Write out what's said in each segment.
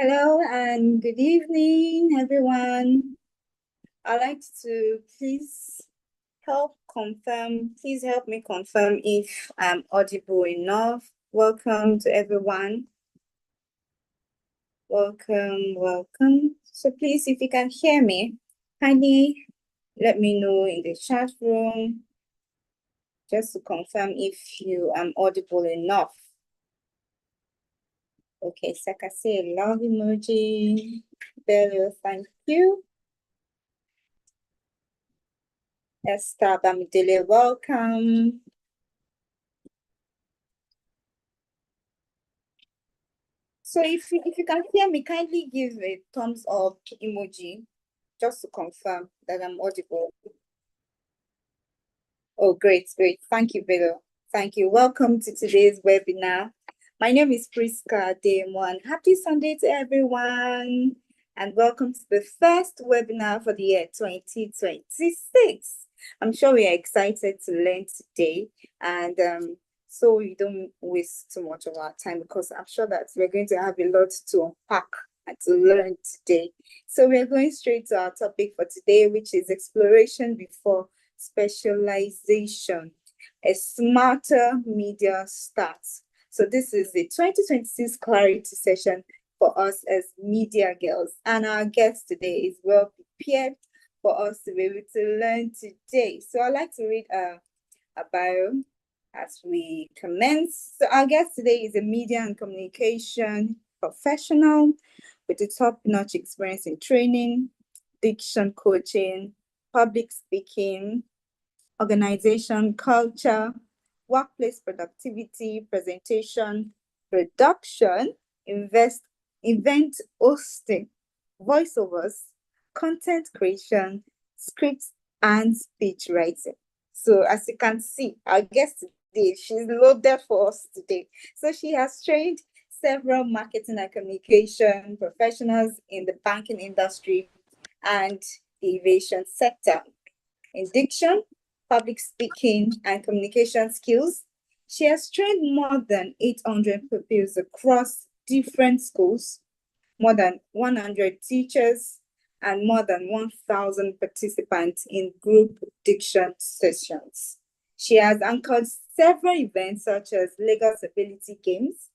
Hello and good evening, everyone. I'd like to please help me confirm if I'm audible enough. Welcome to everyone. Welcome. So please, if you can hear me, kindly let me know in the chat room just to confirm if you am audible enough. Okay, Sakase, love emoji. Bello, thank you. Esther Bamidele, welcome. So if you can hear me, kindly give a thumbs up emoji just to confirm that I'm audible. Oh, great. Thank you, Vero. Thank you. Welcome to today's webinar. My name is Priska Demo. Happy Sunday to everyone. And welcome to the first webinar for the year 2026. I'm sure we are excited to learn today. And so we don't waste too much of our time because I'm sure that we're going to have a lot to unpack and to learn today. So we're going straight to our topic for today, which is exploration before specialization, a smarter media start. So this is the 2026 clarity session for us as media girls. And our guest today is well prepared for us to be able to learn today. So I'd like to read a bio as we commence. So our guest today is a media and communication professional with a top-notch experience in training, diction coaching, public speaking, organization culture, workplace productivity, presentation, production, event hosting, voiceovers, content creation, scripts, and speech writing. So as you can see, our guest today, she's loaded for us today. So she has trained several marketing and communication professionals in the banking industry and the aviation sector. In diction, public speaking, and communication skills, she has trained more than 800 pupils across different schools, more than 100 teachers, and more than 1,000 participants in group diction sessions. She has anchored several events such as Lagos Ability Games,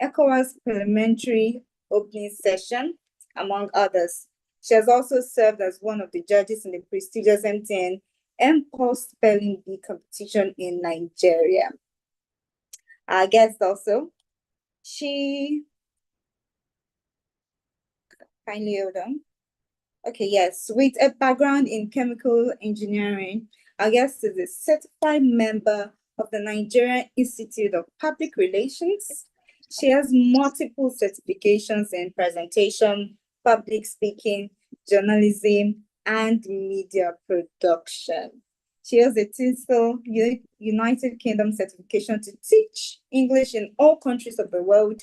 ECOWAS Parliamentary Opening Session, among others. She has also served as one of the judges in the prestigious MTN MPulse Spelling Bee competition in Nigeria. Our guest also, she kindly hold on. Okay, yes, with a background in chemical engineering, our guest is a certified member of the Nigerian Institute of Public Relations. She has multiple certifications in presentation, public speaking, journalism, and media production. She has a TESOL United Kingdom certification to teach English in all countries of the world,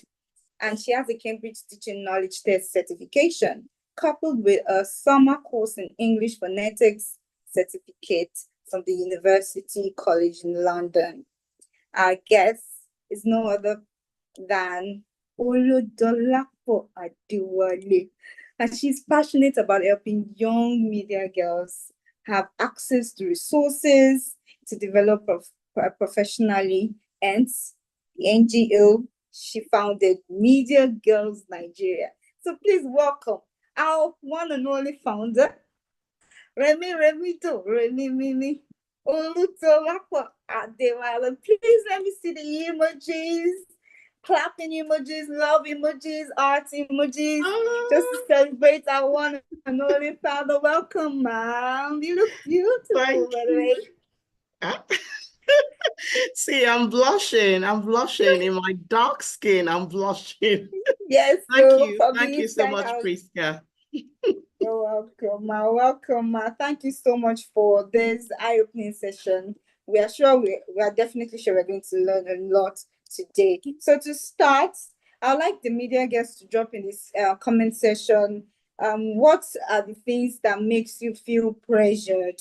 and she has a Cambridge Teaching Knowledge Test certification, coupled with a summer course in English phonetics certificate from the University College in London. Our guest is no other than Oludolapo Adewale, and she's passionate about helping young media girls have access to resources to develop professionally, and the NGO she founded Media Girls Nigeria. So please welcome our one and only founder, Remi Mimi Olutolapo Adewale. Please let me see the emojis. Clapping emojis, love emojis, art emojis, just to celebrate our one and only founder. Welcome, ma'am. You look beautiful, by the way. See, I'm blushing in my dark skin. I'm blushing. Yes, Thank you so much, Priska. You're welcome, ma. Welcome, ma. Thank you so much for this eye-opening session. We are definitely sure we're going to learn a lot today. So to start, I'd like the media guests to drop in this comment section. What are the things that makes you feel pressured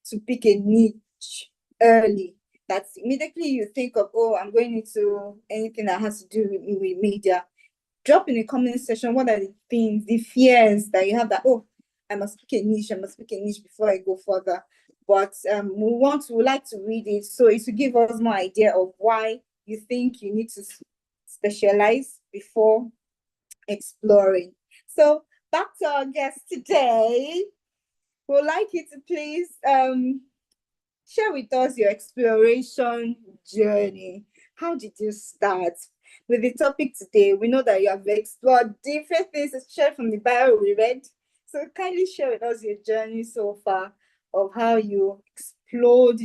to pick a niche early? That's immediately you think of, oh, I'm going into anything that has to do with media. drop in the comment section what are the things, the fears that you have that, oh, I must pick a niche, I must pick a niche before I go further. But we like to read it, so it will give us more idea of why you think you need to specialize before exploring. So back to our guest today. We'd like you to please share with us your exploration journey. How did you start? With the topic today, we know that you have explored different things, especially from the bio we read. So kindly share with us your journey so far of how you explored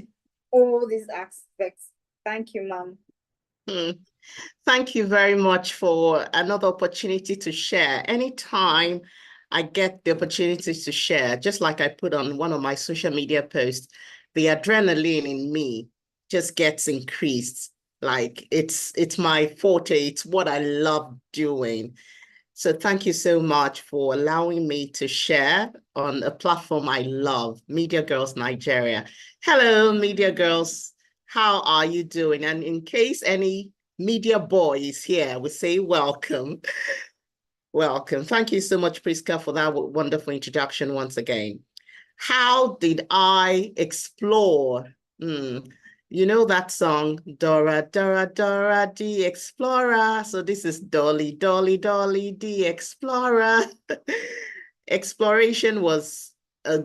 all these aspects. Thank you, ma'am. Thank you very much for another opportunity to share. Anytime I get the opportunity to share, just like I put on one of my social media posts, the adrenaline in me just gets increased. Like it's my forte, it's what I love doing. So thank you so much for allowing me to share on a platform I love, Media Girls Nigeria. Hello, Media Girls. How are you doing? And in case any media boy is here, we say welcome. Welcome. Thank you so much, Priska, for that wonderful introduction once again. How did I explore? You know that song, Dora, Dora, Dora, the Explorer. So this is Dolly, Dolly, Dolly, the Explorer. Exploration was a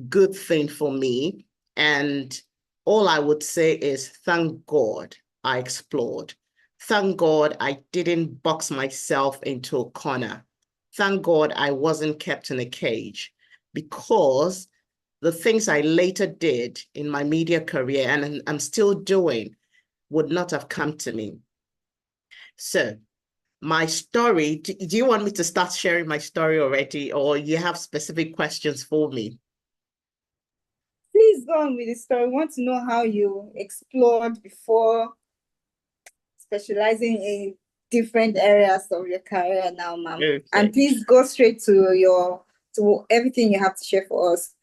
good thing for me. And all I would say is thank God I explored. Thank God I didn't box myself into a corner. Thank God I wasn't kept in a cage, because the things I later did in my media career, and I'm still doing, would not have come to me. So my story, do you want me to start sharing my story already, or you have specific questions for me? Please go on with the story. We want to know how you explored before specializing in different areas of your career now, ma'am. Okay. And please go straight to everything you have to share for us.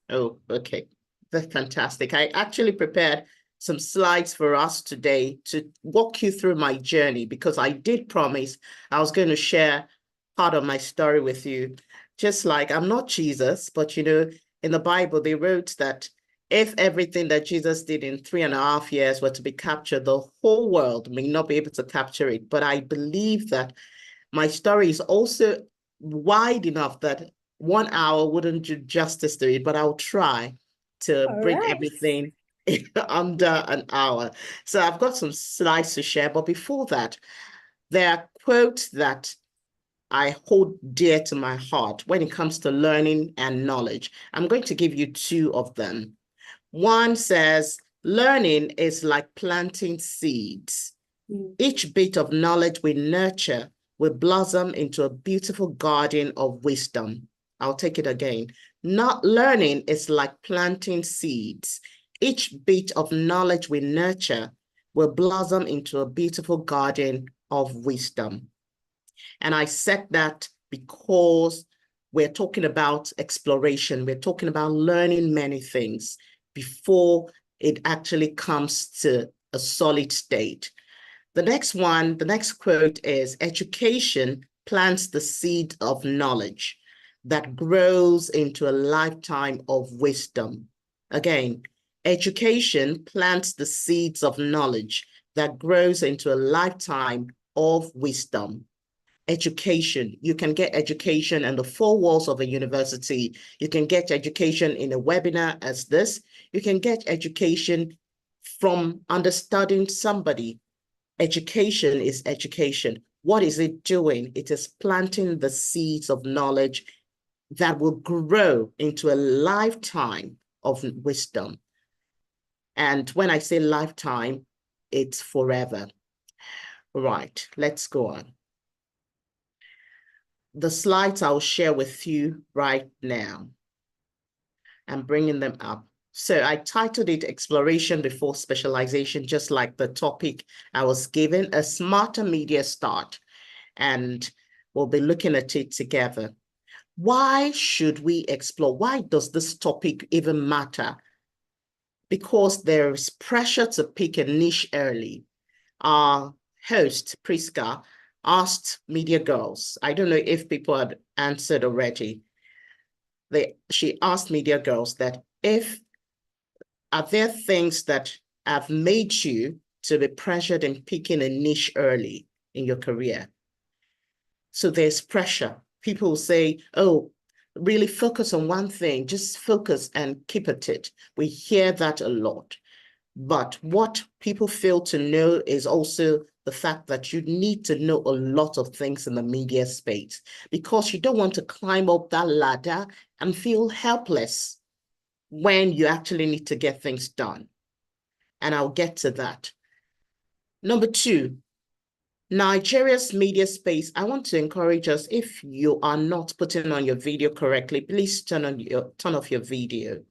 Oh, okay. That's fantastic. I actually prepared some slides for us today to walk you through my journey, because I did promise I was going to share part of my story with you. Just like I'm not Jesus, but you know, in the Bible, they wrote that if everything that Jesus did in 3.5 years were to be captured, the whole world may not be able to capture it. But I believe that my story is also wide enough that 1 hour wouldn't do justice to it, but I'll try to bring everything under an hour. So I've got some slides to share, but before that, there are quotes that I hold dear to my heart when it comes to learning and knowledge. I'm going to give you 2 of them. One says, learning is like planting seeds. Each bit of knowledge we nurture will blossom into a beautiful garden of wisdom. I'll take it again. Not learning is like planting seeds. Each bit of knowledge we nurture will blossom into a beautiful garden of wisdom. And I said that because we're talking about exploration. We're talking about learning many things before it actually comes to a solid state. The next quote is, education plants the seed of knowledge that grows into a lifetime of wisdom. Again, education plants the seeds of knowledge that grows into a lifetime of wisdom. Education, you can get education in the 4 walls of a university. You can get education in a webinar as this. You can get education from understudying somebody. Education is education. What is it doing? It is planting the seeds of knowledge that will grow into a lifetime of wisdom. And when I say lifetime, it's forever. Right, let's go on. The slides I'll share with you right now. I'm bringing them up. So I titled it Exploration Before Specialization, just like the topic I was given, a smarter media start. And we'll be looking at it together. Why should we explore? Why does this topic even matter? Because there is pressure to pick a niche early. Our host, Priska, asked media girls, I don't know if people had answered already. She asked media girls that are there things that have made you to be pressured in picking a niche early in your career? So there's pressure. People say, oh, really focus on one thing, just focus and keep at it. We hear that a lot. But what people fail to know is also the fact that you need to know a lot of things in the media space, because you don't want to climb up that ladder and feel helpless when you actually need to get things done. And I'll get to that. Number two, Nigeria's media space. I want to encourage us, if you are not putting on your video correctly, please turn off your video.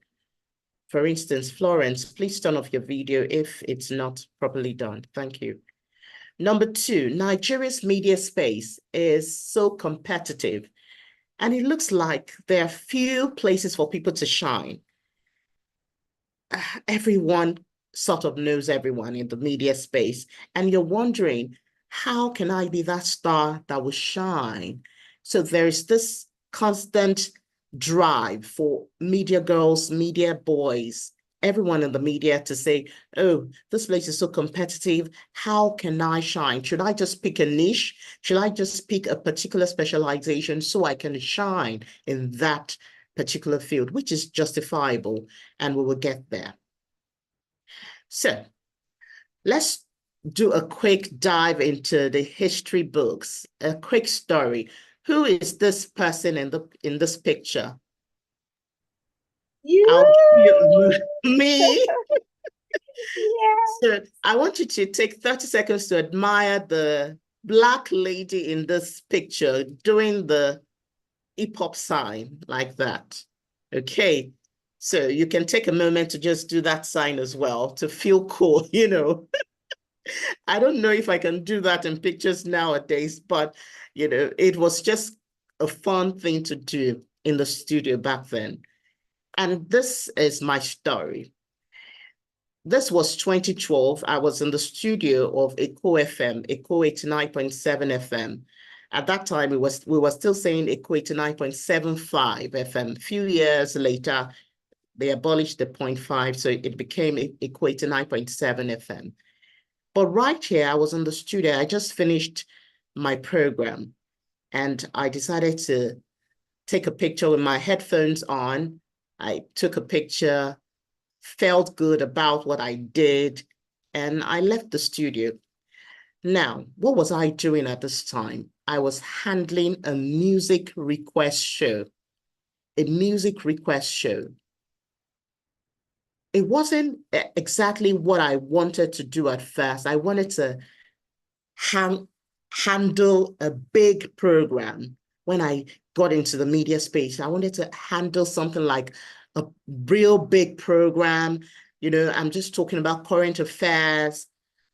For instance, Florence, please turn off your video if it's not properly done. Thank you. Number two, Nigeria's media space is so competitive, and it looks like there are few places for people to shine. Everyone sort of knows everyone in the media space, and you're wondering, how can I be that star that will shine? So there is this constant drive for media girls, media boys, everyone in the media to say, oh, this place is so competitive. How can I shine? Should I just pick a niche? Should I just pick a particular specialization so I can shine in that particular field, which is justifiable, and we will get there. So let's do a quick dive into the history books, a quick story. Who is this person in this picture? I'll give you me. Yeah. So I want you to take 30 seconds to admire the Black lady in this picture doing the hip hop sign like that. Okay. So you can take a moment to just do that sign as well to feel cool, you know. I don't know if I can do that in pictures nowadays, but you know, it was just a fun thing to do in the studio back then. And this is my story. This was 2012. I was in the studio of Echo FM, Echo 89.7 FM. At that time, we were still saying Echo 89.75 FM. A few years later, they abolished the 0.5, so it became Echo 89.7 FM. But right here, I was in the studio. I just finished my program, and I decided to take a picture with my headphones on. I took a picture, felt good about what I did, and I left the studio. Now, what was I doing at this time? I was handling a music request show. A music request show. It wasn't exactly what I wanted to do at first. I wanted to handle a big program. When I got into the media space, I wanted to handle something like a real big program. You know, I'm just talking about current affairs.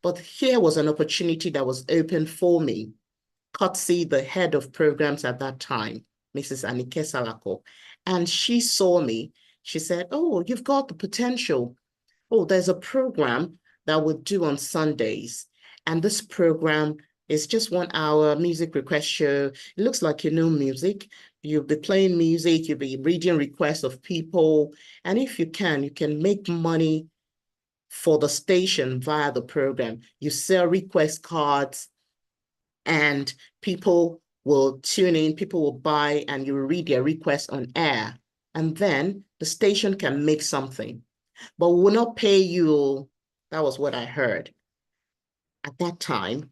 But here was an opportunity that was open for me, courtesy the head of programs at that time, Mrs. Anike Salako. And she saw me. She said, oh, you've got the potential. Oh, there's a program that we'll do on Sundays. And this program is just 1 hour music request show. It looks like you know music. You'll be playing music, you'll be reading requests of people. And if you can make money for the station via the program. You sell request cards and people will tune in, people will buy, and you will read their requests on air. And then the station can make something, but will not pay you. That was what I heard. At that time,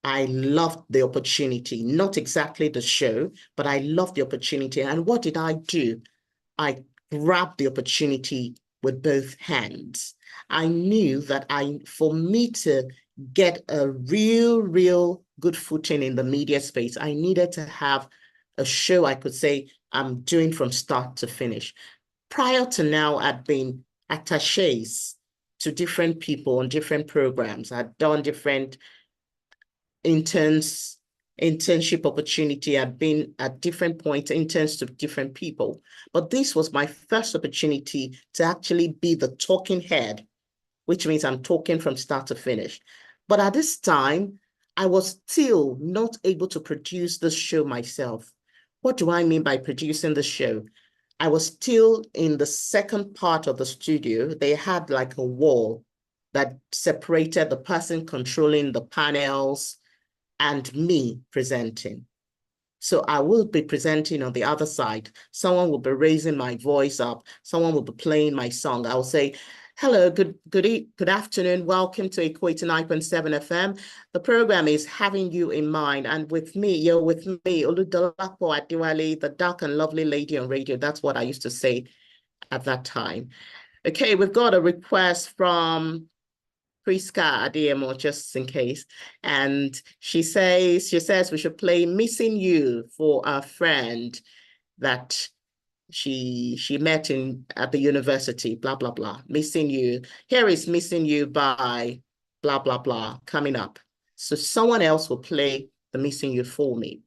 I loved the opportunity, not exactly the show, but I loved the opportunity. And what did I do? I grabbed the opportunity with both hands. I knew that for me to get a real good footing in the media space, I needed to have a show I could say I'm doing from start to finish. Prior to now, I'd been attachés to different people on different programs. I'd done different internship opportunity. I'd been at different points, interns to different people. But this was my first opportunity to actually be the talking head, which means I'm talking from start to finish. But at this time, I was still not able to produce this show myself. What do I mean by producing the show? I was still in the second part of the studio. They had like a wall that separated the person controlling the panels and me presenting. So I will be presenting on the other side. Someone will be raising my voice up. Someone will be playing my song. I'll say, hello, good afternoon. Welcome to Equator 9.7 FM. The program is having you in mind. And with me, you're with me, Oludolapo Adiwale, the dark and lovely lady on radio. That's what I used to say at that time. Okay, we've got a request from Priska Adiemo, just in case. And she says we should play Missing You for our friend that she met at the university, blah, blah, blah. Missing You. Here is Missing You by blah, blah, blah coming up. So someone else will play the Missing You for me.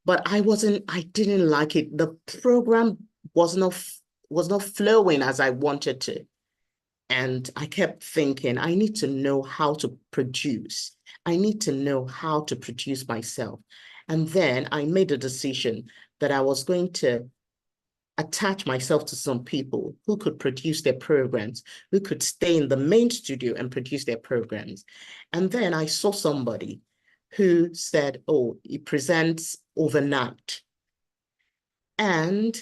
But I didn't like it. The program was not flowing as I wanted to. And I kept thinking, I need to know how to produce. I need to know how to produce myself. And then I made a decision that I was going to attach myself to some people who could produce their programs, who could stay in the main studio and produce their programs. And then I saw somebody who said, oh, he presents overnight. And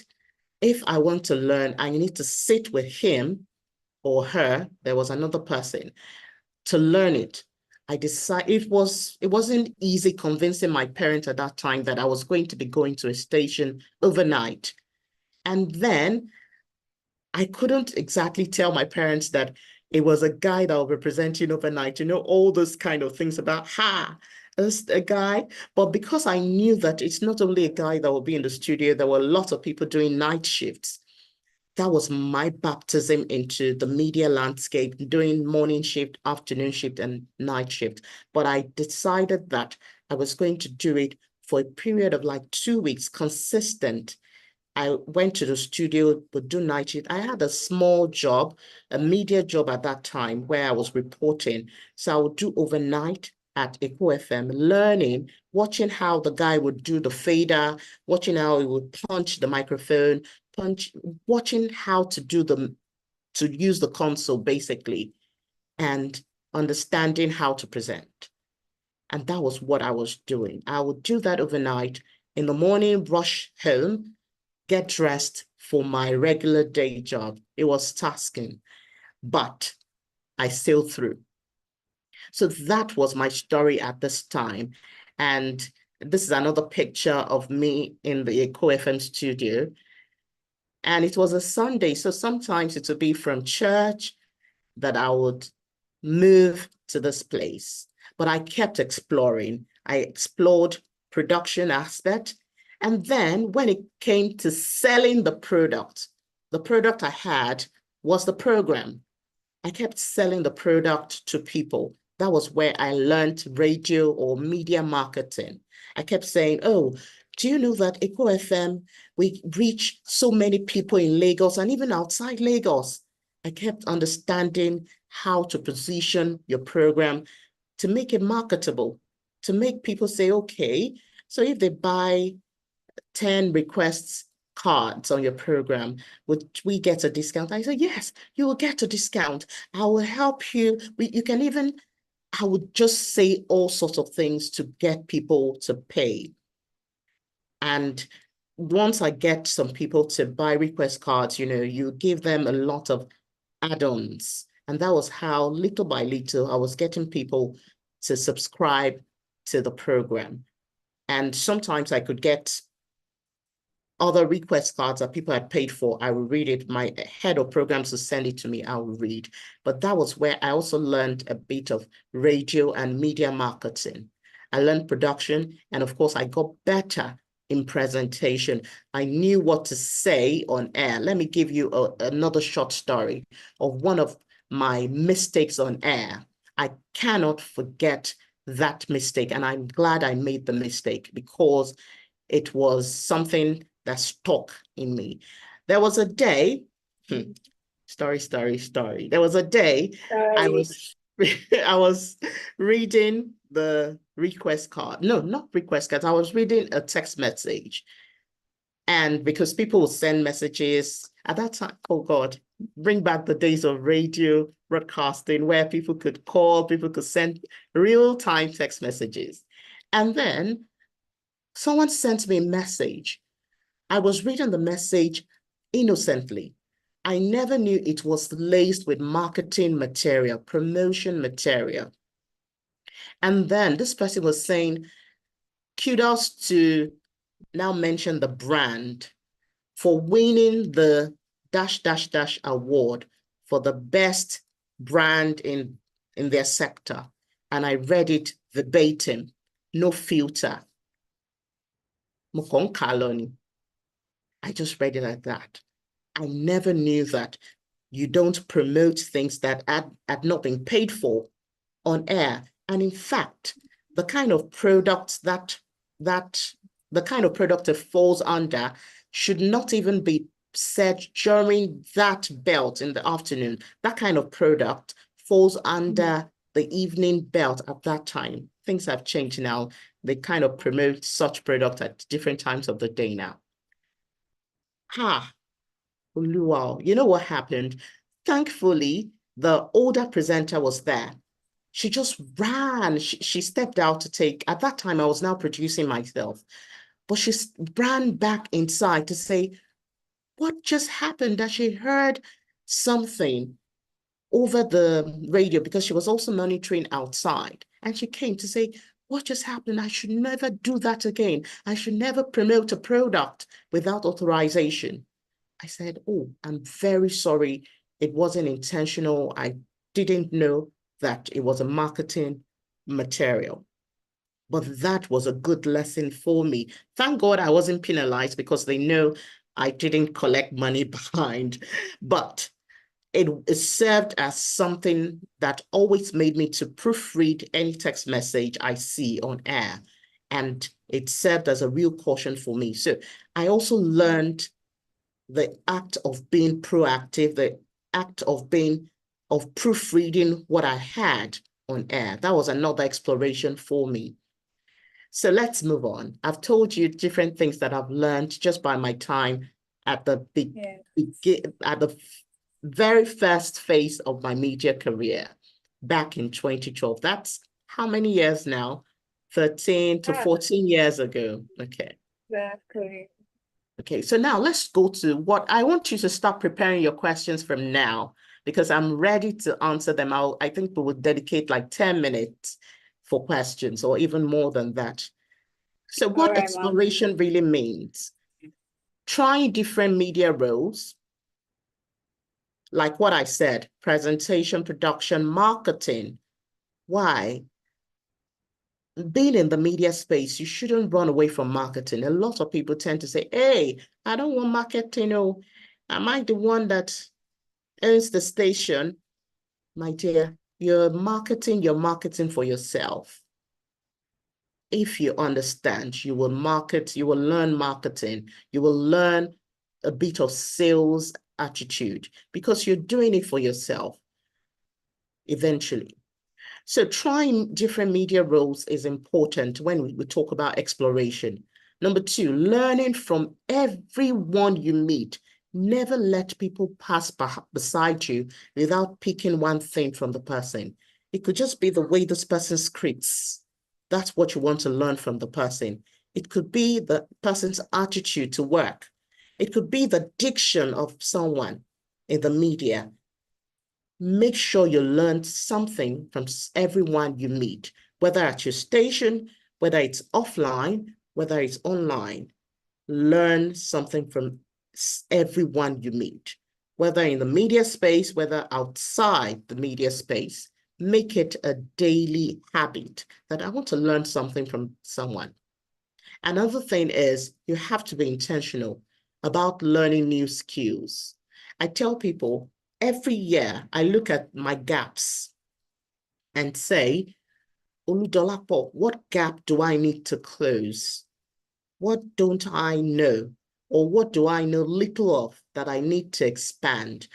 if I want to learn, I need to sit with him or her, there was another person, to learn it. I decided it wasn't easy convincing my parents at that time that I was going to be going to a station overnight. And then I couldn't exactly tell my parents that it was a guy that will be presenting overnight, all those kind of things about, it's a guy. But because I knew that it's not only a guy that will be in the studio, there were lots of people doing night shifts. That was my baptism into the media landscape, doing morning shift, afternoon shift, and night shift. But I decided that I was going to do it for a period of like 2 weeks, consistent. I went to the studio, would do night shift. I had a small job, a media job at that time where I was reporting. So I would do overnight at Echo FM, learning, watching how the guy would do the fader, watching how he would punch the microphone, watching how to use the console basically, and understanding how to present. And that was what I was doing. I would do that overnight. In the morning, rush home, get dressed for my regular day job. It was tasking, but I sailed through. So that was my story at this time. And this is another picture of me in the Echo FM studio. And it was a Sunday, so sometimes it would be from church that I would move to this place. But I kept exploring. I explored production aspect. And then when it came to selling the product I had was the program. I kept selling the product to people. That was where I learned radio or media marketing. I kept saying, oh, do you know that Echo FM, we reach so many people in Lagos and even outside Lagos? I kept understanding how to position your program to make it marketable, to make people say, okay, so if they buy 10 requests cards on your program, would we get a discount? I said, yes, you will get a discount. I will help you. I would just say all sorts of things to get people to pay. And once I get some people to buy request cards, you give them a lot of add-ons. And that was how little by little I was getting people to subscribe to the program. And sometimes I could get other request cards that people had paid for. I will read it. My head of programs will send it to me. I will read. But that was where I also learned a bit of radio and media marketing. I learned production. And of course, I got better in presentation. I knew what to say on air. Let me give you another short story of one of my mistakes on air. I cannot forget that mistake. And I'm glad I made the mistake because it was something that stuck in me. There was a day, story. There was a day I was I was reading the request card. No, not request cards. I was reading a text message. And because people would send messages at that time, oh God, bring back the days of radio broadcasting where people could call, people could send real-time text messages. And then someone sent me a message. I was reading the message innocently. I never knew it was laced with marketing material, promotion material. And then this person was saying, kudos to, now mention the brand, for winning the dash dash dash award for the best brand in their sector. And I read it verbatim, no filter. I just read it like that. I never knew that you don't promote things that had not been paid for on air. And in fact, the kind of products that the kind of product it falls under should not even be said during that belt in the afternoon. That kind of product falls under the evening belt at that time. Things have changed now. They kind of promote such product at different times of the day now. Wow, you know what happened? Thankfully, the older presenter was there. She just ran. She stepped out to take, at that time, I was now producing myself, but she ran back inside to say, what just happened? That she heard something over the radio because she was also monitoring outside. And she came to say, what just happened? I should never do that again. I should never promote a product without authorization. I said, oh, I'm very sorry. It wasn't intentional. I didn't know that it was a marketing material. But that was a good lesson for me. Thank God I wasn't penalized because they know I didn't collect money behind. But it served as something that always made me to proofread any text message I see on air. And it served as a real caution for me. So I also learned the act of being proactive, the act of proofreading what I had on air. That was another exploration for me. So let's move on. I've told you different things that I've learned just by my time at the very first phase of my media career back in 2012. That's how many years now? 13 to 14 years ago. Okay. Exactly. Okay, so now let's go to what I want you to start preparing your questions from now because I'm ready to answer them. I think we will dedicate like 10 minutes for questions or even more than that. So what exploration really means, trying different media roles, like what I said, presentation, production, marketing. Why? Being in the media space, you shouldn't run away from marketing. A lot of people tend to say, hey, I don't want marketing. Oh, am I the one that owns the station? My dear, you're marketing for yourself. If you understand, you will market, you will learn marketing, you will learn a bit of sales attitude because you're doing it for yourself eventually. So trying different media roles is important when we talk about exploration. Number two, learning from everyone you meet. Never let people pass beside you without picking one thing from the person. It could just be the way this person scripts. That's what you want to learn from the person. It could be the person's attitude to work. It could be the diction of someone in the media. Make sure you learn something from everyone you meet, whether at your station, whether it's offline, whether it's online. Learn something from everyone you meet, whether in the media space, whether outside the media space. Make it a daily habit that I want to learn something from someone. Another thing is you have to be intentional about learning new skills. I tell people, every year, I look at my gaps and say, Oludolapo, what gap do I need to close? What don't I know? Or what do I know little of that I need to expand?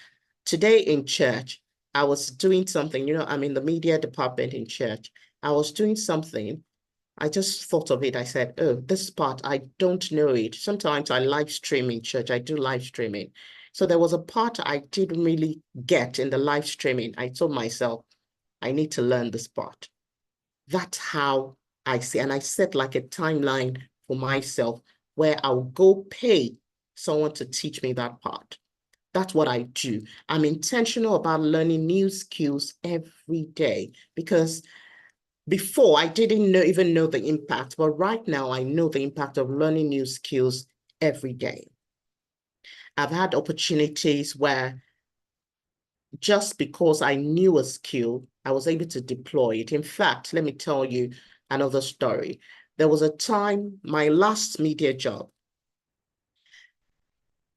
Today in church, I was doing something, I'm in the media department in church. I was doing something. I just thought of it. I said, oh, this part, I don't know it. Sometimes I live stream in church. I do live streaming. So there was a part I didn't really get in the live streaming. I told myself, I need to learn this part. That's how I see. And I set like a timeline for myself where I'll go pay someone to teach me that part. That's what I do. I'm intentional about learning new skills every day because before I didn't even know the impact, but right now I know the impact of learning new skills every day. I've had opportunities where just because I knew a skill, I was able to deploy it. In fact, let me tell you another story. There was a time, my last media job,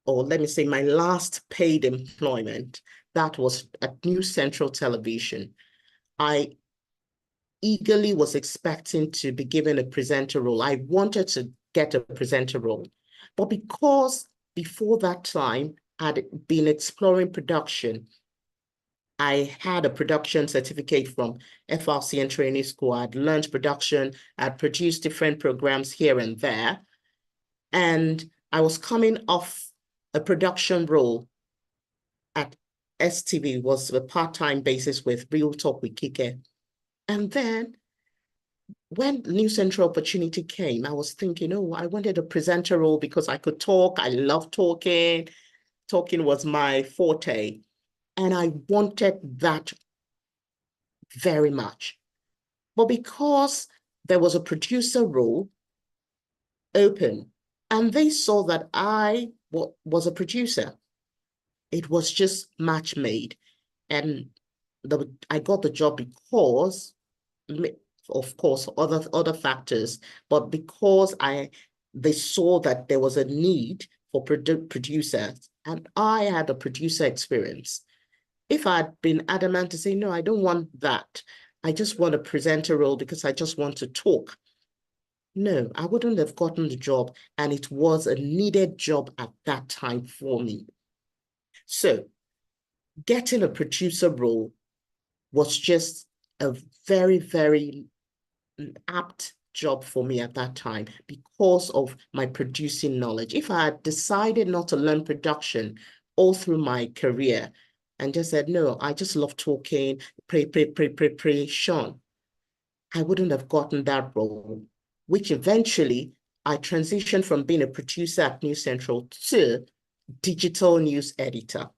or let me say my last paid employment, that was at New Central Television. I eagerly was expecting to be given a presenter role. I wanted to get a presenter role. But because before that time, I'd been exploring production, I had a production certificate from FRCN Training School. I'd learned production. I'd produced different programs here and there. And I was coming off a production role at STV, was a part-time basis with Real Talk with Kike. And then when New Central opportunity came, I was thinking, oh, I wanted a presenter role because I could talk. I love talking. Talking was my forte. And I wanted that very much. But because there was a producer role open, and they saw that I was a producer, it was just match made. And I got the job because, of course, other factors, but because they saw that there was a need for producers, and I had a producer experience. If I'd been adamant to say, no, I don't want that, I just want a presenter role because I just want to talk, no, I wouldn't have gotten the job, and it was a needed job at that time for me. So getting a producer role was just a very, very apt job for me at that time because of my producing knowledge. If I had decided not to learn production all through my career and just said, no, I just love talking, pray, Sean, I wouldn't have gotten that role, which eventually I transitioned from being a producer at New Central to digital news editor.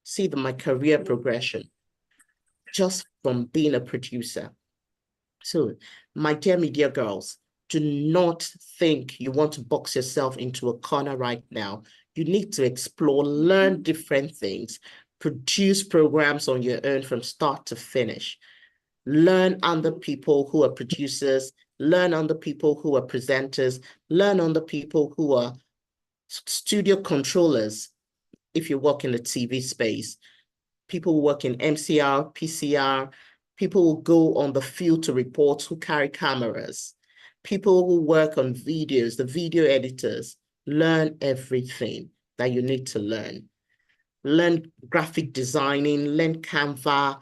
See my career progression just from being a producer. So, my dear media girls, do not think you want to box yourself into a corner right now. You need to explore, learn different things, produce programs on your own from start to finish. Learn under people who are producers, learn under people who are presenters, learn under people who are studio controllers, if you work in the TV space. People who work in MCR, PCR, people who go on the field to report, who carry cameras, people who work on videos, the video editors. Learn everything that you need to learn. Learn graphic designing, learn Canva.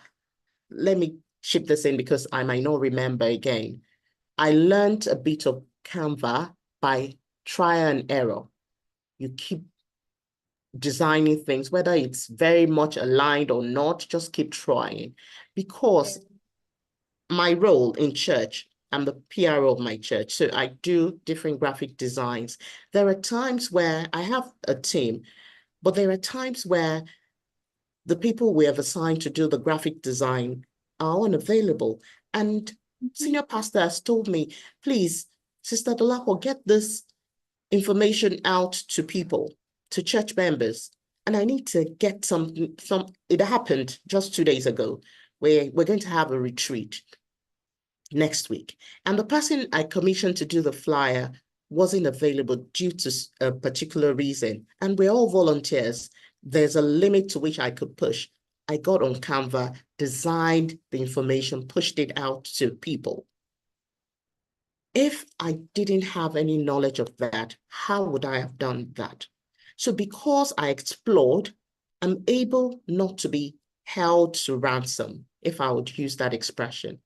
Let me chip this in because I might not remember again. I learned a bit of Canva by trial and error. You keep designing things, whether it's very much aligned or not, just keep trying. Because my role in church, I'm the PRO of my church, so I do different graphic designs. There are times where I have a team, but there are times where the people we have assigned to do the graphic design are unavailable. And senior pastor has told me, please, Sister Dolapo, get this information out to people, to church members. And I need to get it happened just 2 days ago, where we're going to have a retreat next week. And the person I commissioned to do the flyer wasn't available due to a particular reason. And we're all volunteers. There's a limit to which I could push. I got on Canva, designed the information, pushed it out to people. If I didn't have any knowledge of that, how would I have done that? So because I explored, I'm able not to be held to ransom, if I would use that expression.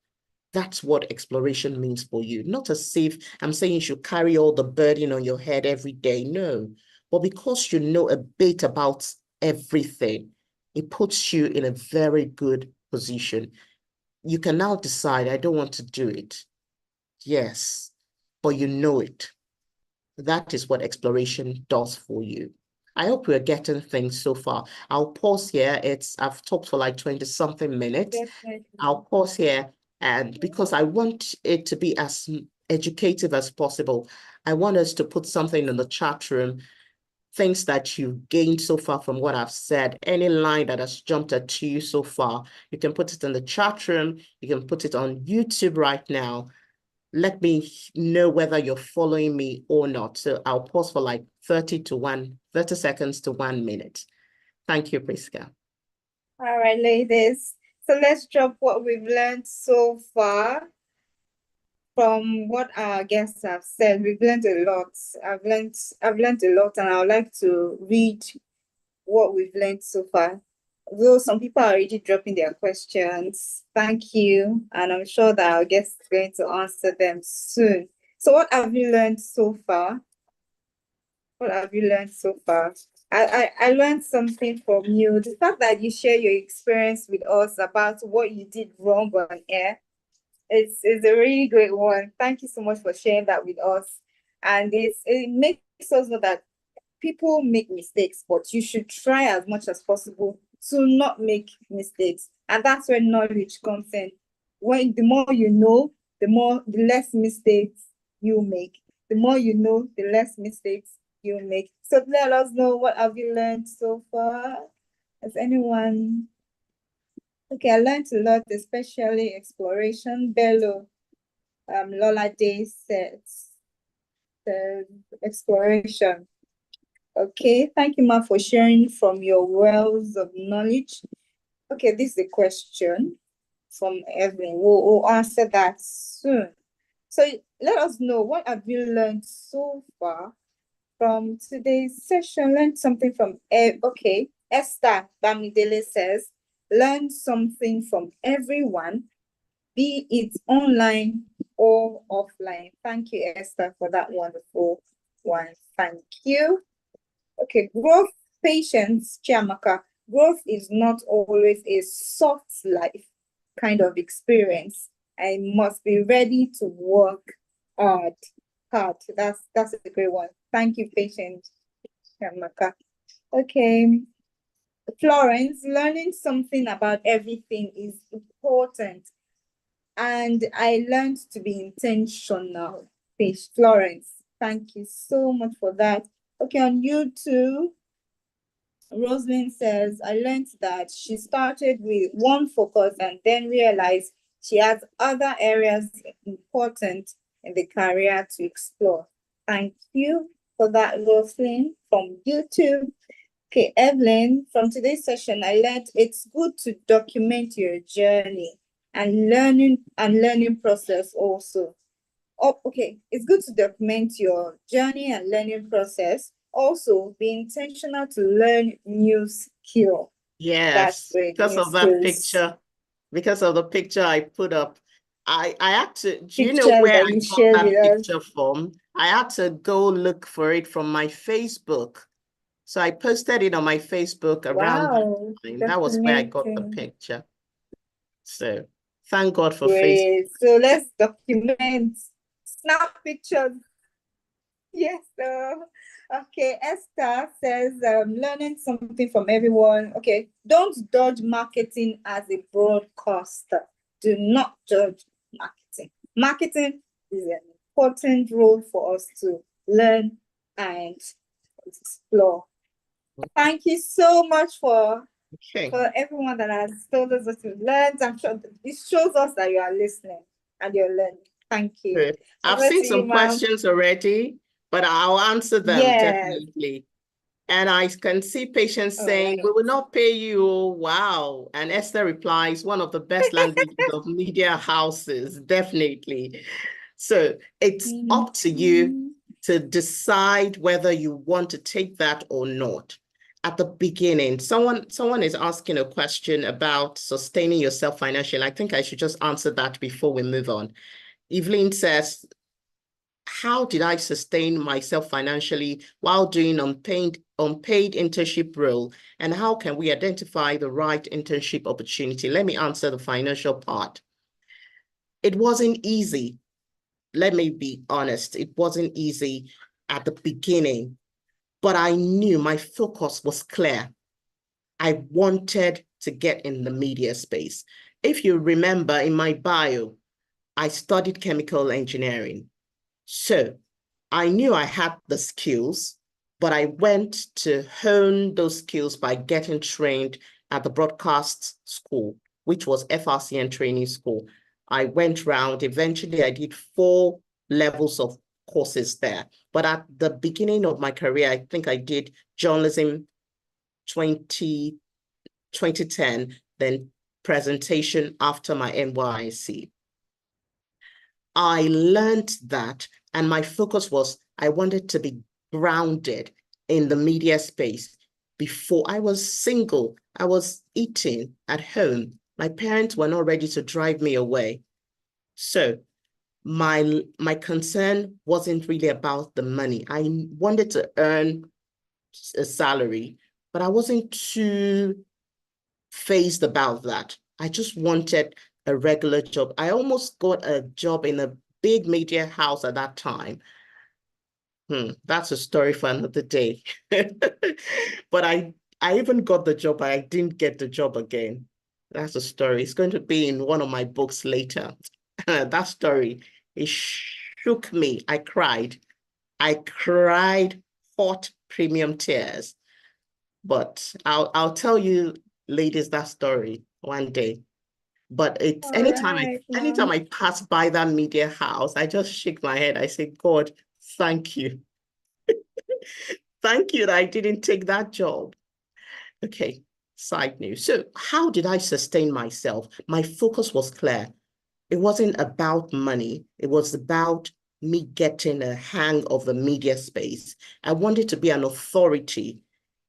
That's what exploration means for you. Not as if I'm saying you should carry all the burden on your head every day. No. But because you know a bit about everything, it puts you in a very good position. You can now decide, I don't want to do it. Yes, but you know it. That is what exploration does for you. I hope we're getting things so far. I'll pause here. I've talked for like 20 something minutes. Definitely. I'll pause here, and because I want it to be as educative as possible, I want us to put something in the chat room, things that you've gained so far from what I've said, any line that has jumped at you so far. You can put it in the chat room. You can put it on YouTube right now. Let me know whether you're following me or not. So I'll pause for like 30 seconds to 1 minute. Thank you, Priska. All right, ladies. So let's drop what we've learned so far from what our guests have said. We've learned a lot. I've learned a lot, and I would like to read what we've learned so far. Though some people are already dropping their questions. Thank you. And I'm sure that our guest is going to answer them soon. So what have you learned so far? What have you learned so far? I learned something from you. The fact that you share your experience with us about what you did wrong on air is a really great one. Thank you so much for sharing that with us. And it makes us know that people make mistakes, but you should try as much as possible to not make mistakes. And that's where knowledge comes in. When the more you know, the less mistakes you make. The more you know, the less mistakes you make. So let us know, what have you learned so far? Has anyone? Okay, I learned a lot, especially exploration. Bello, Lola Day says the exploration. Okay, thank you, Ma, for sharing from your wells of knowledge. Okay, this is a question from Evelyn. We'll answer that soon. So let us know, what have you learned so far from today's session? Learned something from, okay, Esther Bamidele says, learn something from everyone, be it online or offline. Thank you, Esther, for that wonderful one. Thank you. Okay, growth, patience, Chiamaka. Growth is not always a soft life kind of experience. I must be ready to work hard. That's a great one. Thank you, patience, Chiamaka. Okay, Florence, learning something about everything is important. And I learned to be intentional. Florence, thank you so much for that. Okay, on YouTube, Rosalind says, I learned that she started with one focus and then realized she has other areas important in the career to explore. Thank you for that, Rosalind, from YouTube. Okay, Evelyn, from today's session, I learned it's good to document your journey and learning process also. Oh, okay, it's good to document your journey and learning process. Also, be intentional to learn new skill. Yes, That's great. because New of that skills. picture, because of the picture I put up, I had to, do you know Pictures where that I you got share that with us. picture from? I had to go look for it from my Facebook. So I posted it on my Facebook around that Wow, time. that's That was where I got the amazing. picture. So thank God for Facebook. Great. So let's document, snap pictures. Yes, okay. Esther says, learning something from everyone. Okay, don't judge marketing as a broadcaster. Do not judge marketing. Marketing is an important role for us to learn and explore. Thank you so much for everyone that has told us what you've learned. I'm sure it shows us that you are listening and you're learning. Thank you. Good. I've seen some questions already, but I'll answer them definitely. And I can see patients saying, we will not pay you. Wow. And Esther replies, one of the best languages of media houses, definitely. So it's up to you to decide whether you want to take that or not. at the beginning, someone is asking a question about sustaining yourself financially. I think I should just answer that before we move on. Evelyn says, how did I sustain myself financially while doing unpaid internship role? And how can we identify the right internship opportunity? Let me answer the financial part. It wasn't easy. Let me be honest. It wasn't easy at the beginning, but I knew my focus was clear. I wanted to get in the media space. If you remember in my bio, I studied chemical engineering. So I knew I had the skills, but I went to hone those skills by getting trained at the broadcast school, which was FRCN training school. I went round, eventually I did 4 levels of courses there. But at the beginning of my career, I think I did journalism 2010, then presentation after my NYSC. I learned that, and my focus was I wanted to be grounded in the media space. Before I was single, I was eating at home. My parents were not ready to drive me away. So my concern wasn't really about the money. I wanted to earn a salary, but I wasn't too phased about that. I just wanted a regular job. I almost got a job in a big media house at that time. That's a story for another day. But I even got the job, but I didn't get the job again. That's a story. It's going to be in one of my books later. That story, it shook me. I cried. I cried hot premium tears. But I'll tell you ladies that story one day. But it's All anytime right, anytime mom. I pass by that media house, I just shake my head. I say, God, thank you. Thank you that I didn't take that job. Okay, side news. So how did I sustain myself? My focus was clear. It wasn't about money. It was about me getting a hang of the media space. I wanted to be an authority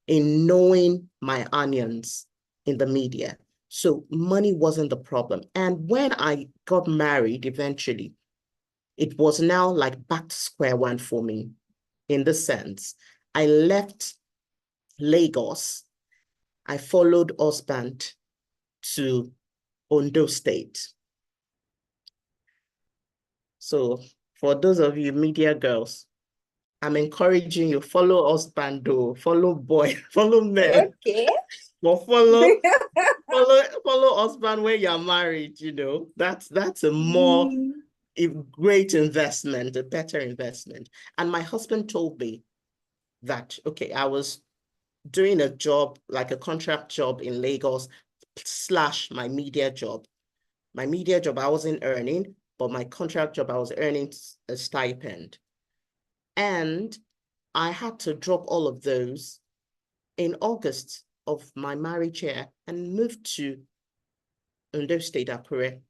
in knowing my onions in the media. So money wasn't the problem. And when I got married eventually, it was now like back to square one for me in the sense I left Lagos. I followed husband to Ondo State. So for those of you media girls, I'm encouraging you, follow husband, follow boy, follow men, Okay. but follow husband when you're married, that's a more Mm, great investment, a better investment. And my husband told me that, okay, I was doing a job, like a contract job in Lagos / my media job. My media job, I wasn't earning, but my contract job, I was earning a stipend. And I had to drop all of those in August of my marriage year and move to Ondo State, Akure.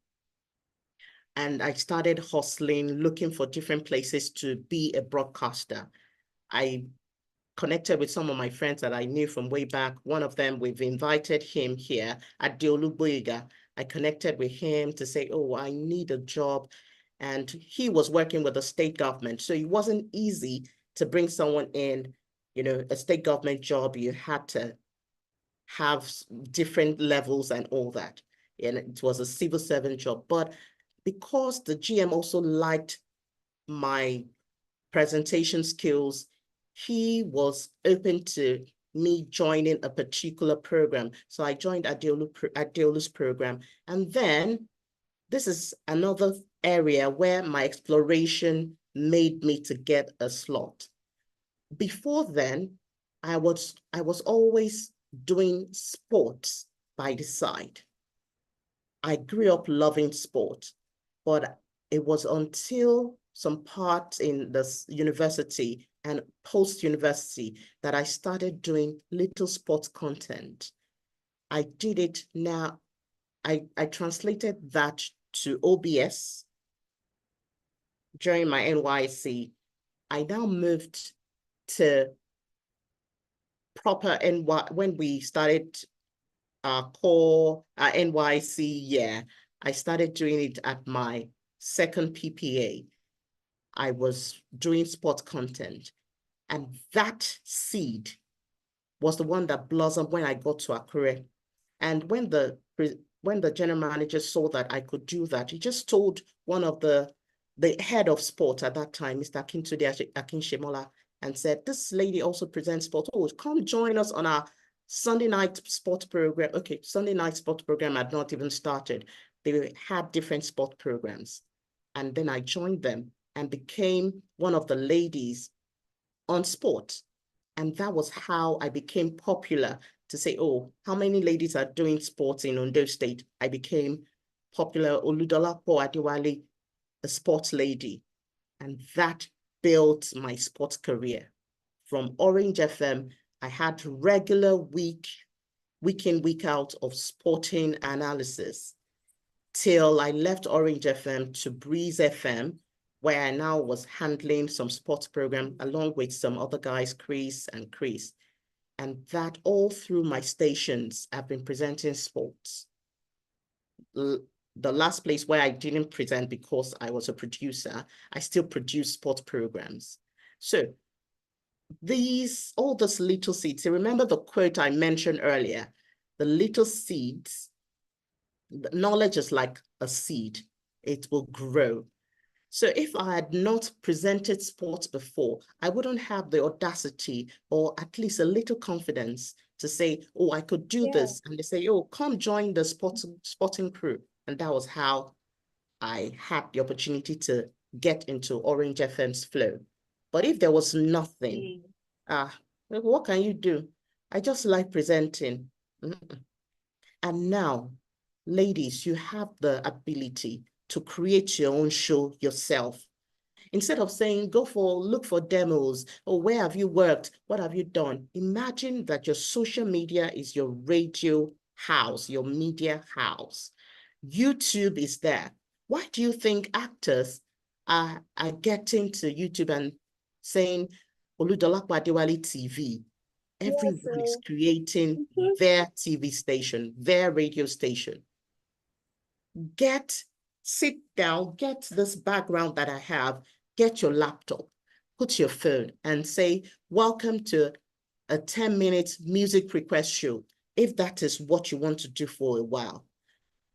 And I started hustling, looking for different places to be a broadcaster. I connected with some of my friends that I knew from way back. One of them, we've invited him here at Adeolu Gboyega. I connected with him to say, oh, I need a job. And he was working with the state government. So it wasn't easy to bring someone in, a state government job. You had to have different levels and all that. And it was a civil servant job. But because the GM also liked my presentation skills, he was open to me joining a particular program. So I joined Adeolu's program. And then this is another area where my exploration made me to get a slot. Before then, I was always doing sports by the side. I grew up loving sport, but it was until some part in this university and post-university that I started doing little sports content. I did it now. I translated that to OBS during my NYSC. I now moved to proper when we started our core, our NYC year, I started doing it at my second PPA. I was doing sport content, and that seed was the one that blossomed when I got to Akure. And when the general manager saw that I could do that, he just told one of the head of sport at that time, Mr. Akintunde Akinshemola, and said, this lady also presents sport. Oh, come join us on our Sunday night sport program. Okay, Sunday night sport program had not even started. They had different sport programs. And then I joined them and became one of the ladies on sport. And that was how I became popular to say, oh, how many ladies are doing sports in Ondo State? I became popular, Oludolapo Adewale, a sports lady. And that built my sports career. From Orange FM, I had regular week in, week out of sporting analysis till I left Orange FM to Breeze FM, where I now was handling some sports program along with some other guys, Chris and Chris. And that all through my stations, I've been presenting sports. The last place where I didn't present because I was a producer, I still produce sports programs. So all those little seeds, you remember the quote I mentioned earlier, the little seeds, knowledge is like a seed, it will grow. So if I had not presented sports before, I wouldn't have the audacity or at least a little confidence to say, oh, I could do this. And they say, oh, come join the sporting crew. And that was how I had the opportunity to get into Orange FM's flow. But if there was nothing, what can you do? I just like presenting. And now, ladies, you have the ability to create your own show yourself. Instead of saying, look for demos, or where have you worked? What have you done? Imagine that your social media is your radio house, your media house. YouTube is there. Why do you think actors are getting to YouTube and saying, Oludolapo Adewale TV? Everyone is creating their TV station, their radio station. Sit down, get this background that I have, get your laptop, put your phone and say, welcome to a 10-minute music request show, if that is what you want to do for a while.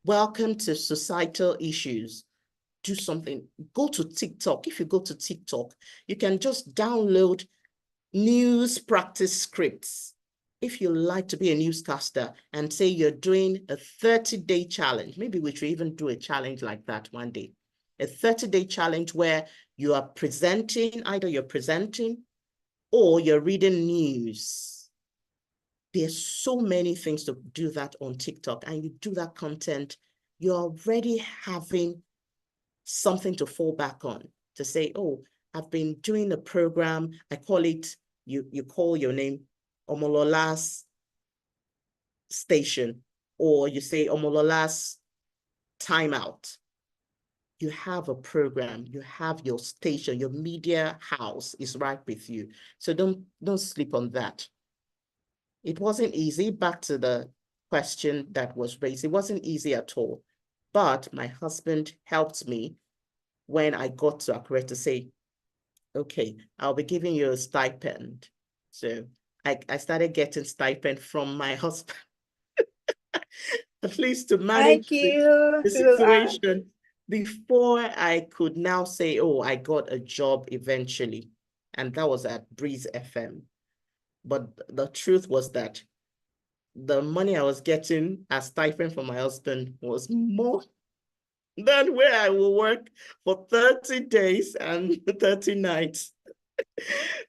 Welcome to societal issues. Do something. Go to TikTok. If you go to TikTok, you can just download news practice scripts. If you like to be a newscaster and say you're doing a 30-day challenge, maybe we should even do a challenge like that one day. A 30-day challenge where you are presenting, either you're presenting or you're reading news. There's so many things to do that on TikTok, and you do that content, you're already having something to fall back on to say, oh, I've been doing a program, I call it, you call your name, Omolola's station, or you say Omolola's timeout. You have a program, you have your station, your media house is right with you. So don't sleep on that. It wasn't easy. Back to the question that was raised, it wasn't easy at all. But my husband helped me when I got to Akure to say, okay, I'll be giving you a stipend. So I started getting stipend from my husband, at least to manage the situation before I could now say, oh, I got a job eventually. And that was at Breeze FM. But the truth was that the money I was getting as stipend from my husband was more than where I will work for 30 days and 30 nights.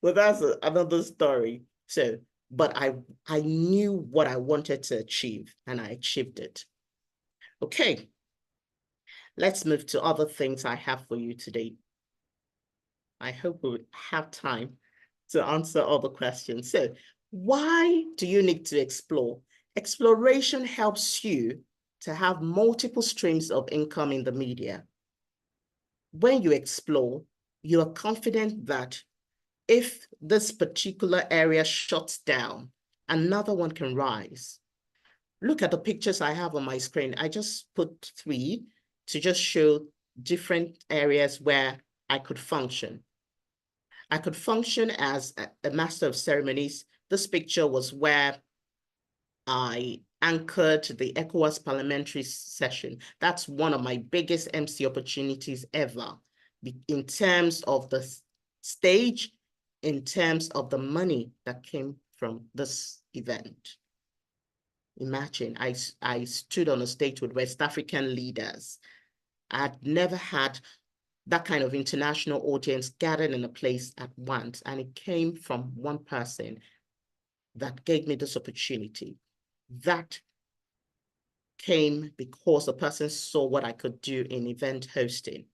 But that's another story. So, but I knew what I wanted to achieve and I achieved it. Okay, let's move to other things I have for you today. I hope we have time to answer all the questions. So, why do you need to explore? Exploration helps you to have multiple streams of income in the media. When you explore, you are confident that if this particular area shuts down, another one can rise. Look at the pictures I have on my screen. I just put 3 to just show different areas where I could function. I could function as a master of ceremonies. This picture was where I anchored the ECOWAS parliamentary session. That's one of my biggest MC opportunities ever, in terms of the stage, in terms of the money that came from this event. Imagine, I stood on a stage with West African leaders. I'd never had that kind of international audience gathered in a place at once, and it came from one person that gave me this opportunity. That came because the person saw what I could do in event hosting.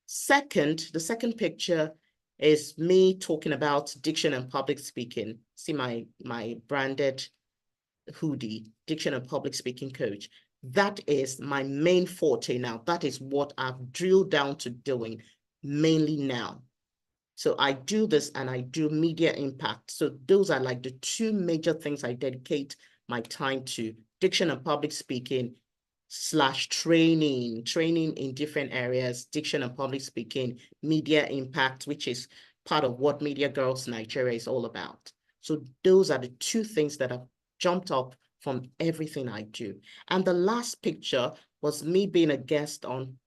Second, the second picture is me talking about diction and public speaking. See my branded hoodie, diction and public speaking coach. That is my main forte now. That is what I've drilled down to doing mainly now. So I do this and I do media impact. So those are like the 2 major things I dedicate my time to: diction and public speaking / training in different areas, diction and public speaking, media impact, which is part of what Media Girls Nigeria is all about. So those are the 2 things that have jumped up from everything I do. And the last picture was me being a guest on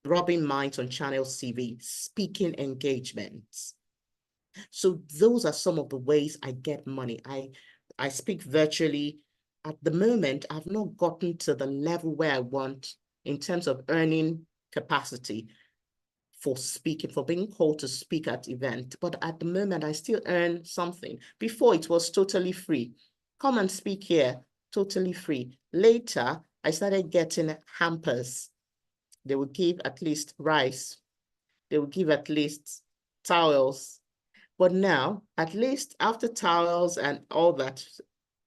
Rubbing Minds on Channels TV, speaking engagements. So those are some of the ways I get money. I speak virtually. At the moment, I've not gotten to the level where I want in terms of earning capacity for speaking, for being called to speak at events. But at the moment, I still earn something. Before, it was totally free. Come and speak here, totally free. Later, I started getting hampers. They would give at least rice. They would give at least towels. But now, at least after towels and all that,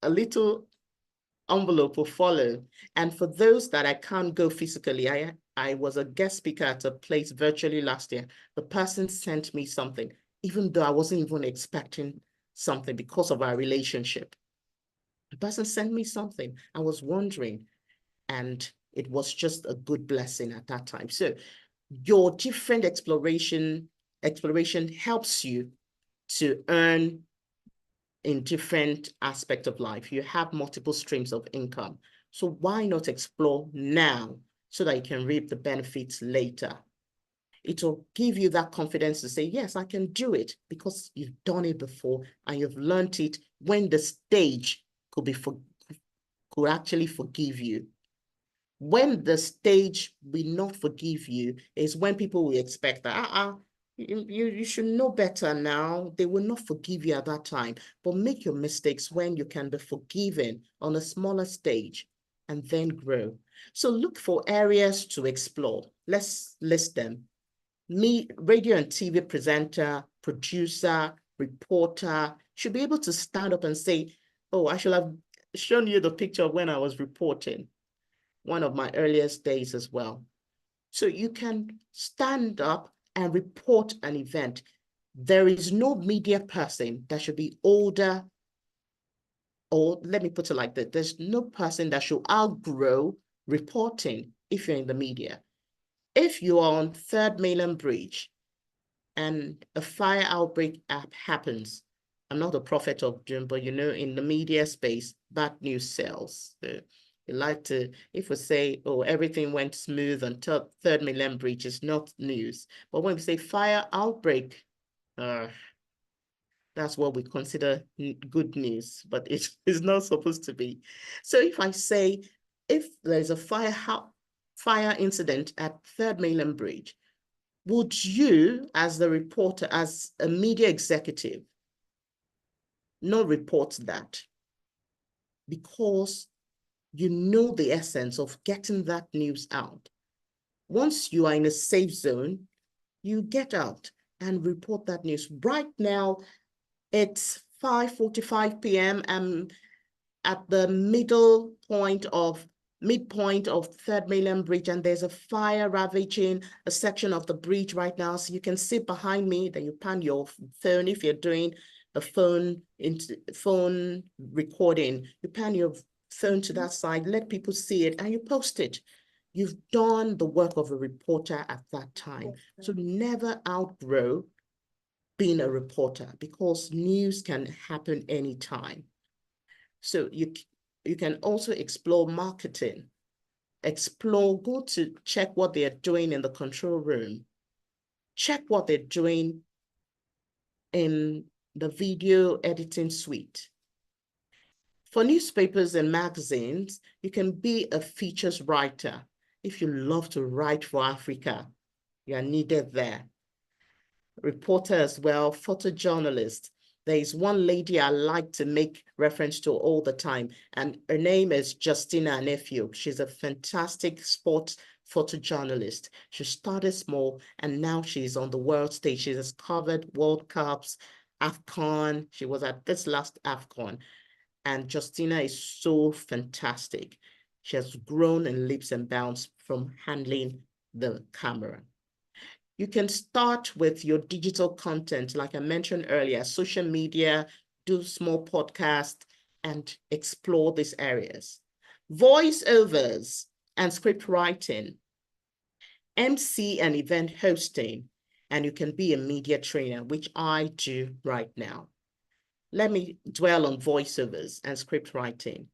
a little envelope will follow. And for those that I can't go physically, I was a guest speaker at a place virtually last year. The person sent me something, even though I wasn't even expecting something because of our relationship. The person sent me something. I was wondering, and it was just a good blessing at that time. So your different exploration helps you to earn in different aspects of life. You have multiple streams of income. So why not explore now so that you can reap the benefits later? It will give you that confidence to say, yes, I can do it, because you've done it before and you've learned it when the stage could actually forgive you. When the stage will not forgive you is when people will expect that, you should know better now. They will not forgive you at that time. But make your mistakes when you can be forgiven on a smaller stage and then grow. So look for areas to explore. Let's list them. Me, radio and TV presenter, producer, reporter, should be able to stand up and say, oh, I should have shown you the picture of when I was reporting, one of my earliest days as well. So you can stand up and report an event. There is no media person that should be older, or let me put it like that, there's no person that should outgrow reporting if you're in the media. If you are on 3rd Mainland Bridge and a fire outbreak happens, I'm not a prophet of doom, but in the media space, bad news sells. You like to, if we say, oh, everything went smooth until 3rd Mainland Bridge, is not news. But when we say fire outbreak, that's what we consider good news, but it is not supposed to be. So if I say, if there's a fire incident at 3rd Mainland Bridge, would you, as the reporter, as a media executive, not report that? Because you know the essence of getting that news out. Once you are in a safe zone, you get out and report that news. Right now, it's 5:45 p.m. I'm at the midpoint of 3rd Mainland Bridge, and there's a fire ravaging a section of the bridge right now. So you can sit behind me, then you pan your phone if you're doing a phone recording, you pan your phone to that side, let people see it, and you post it. You've done the work of a reporter at that time. So never outgrow being a reporter, because news can happen anytime. So you can also explore marketing. Go to check what they are doing in the control room. Check what they're doing in the video editing suite. For newspapers and magazines, you can be a features writer. If you love to write for Africa, you are needed there. Reporter as well, photojournalist. There is one lady I like to make reference to all the time, and her name is Justina Nephew. She's a fantastic sports photojournalist. She started small, and now she's on the world stage. She has covered World Cups, AFCON. She was at this last AFCON, and Justina is so fantastic. She has grown in leaps and bounds from handling the camera. You can start with your digital content, like I mentioned earlier, social media, do small podcasts, and explore these areas. Voiceovers and script writing, MC and event hosting, and you can be a media trainer, which I do right now. Let me dwell on voiceovers and script writing.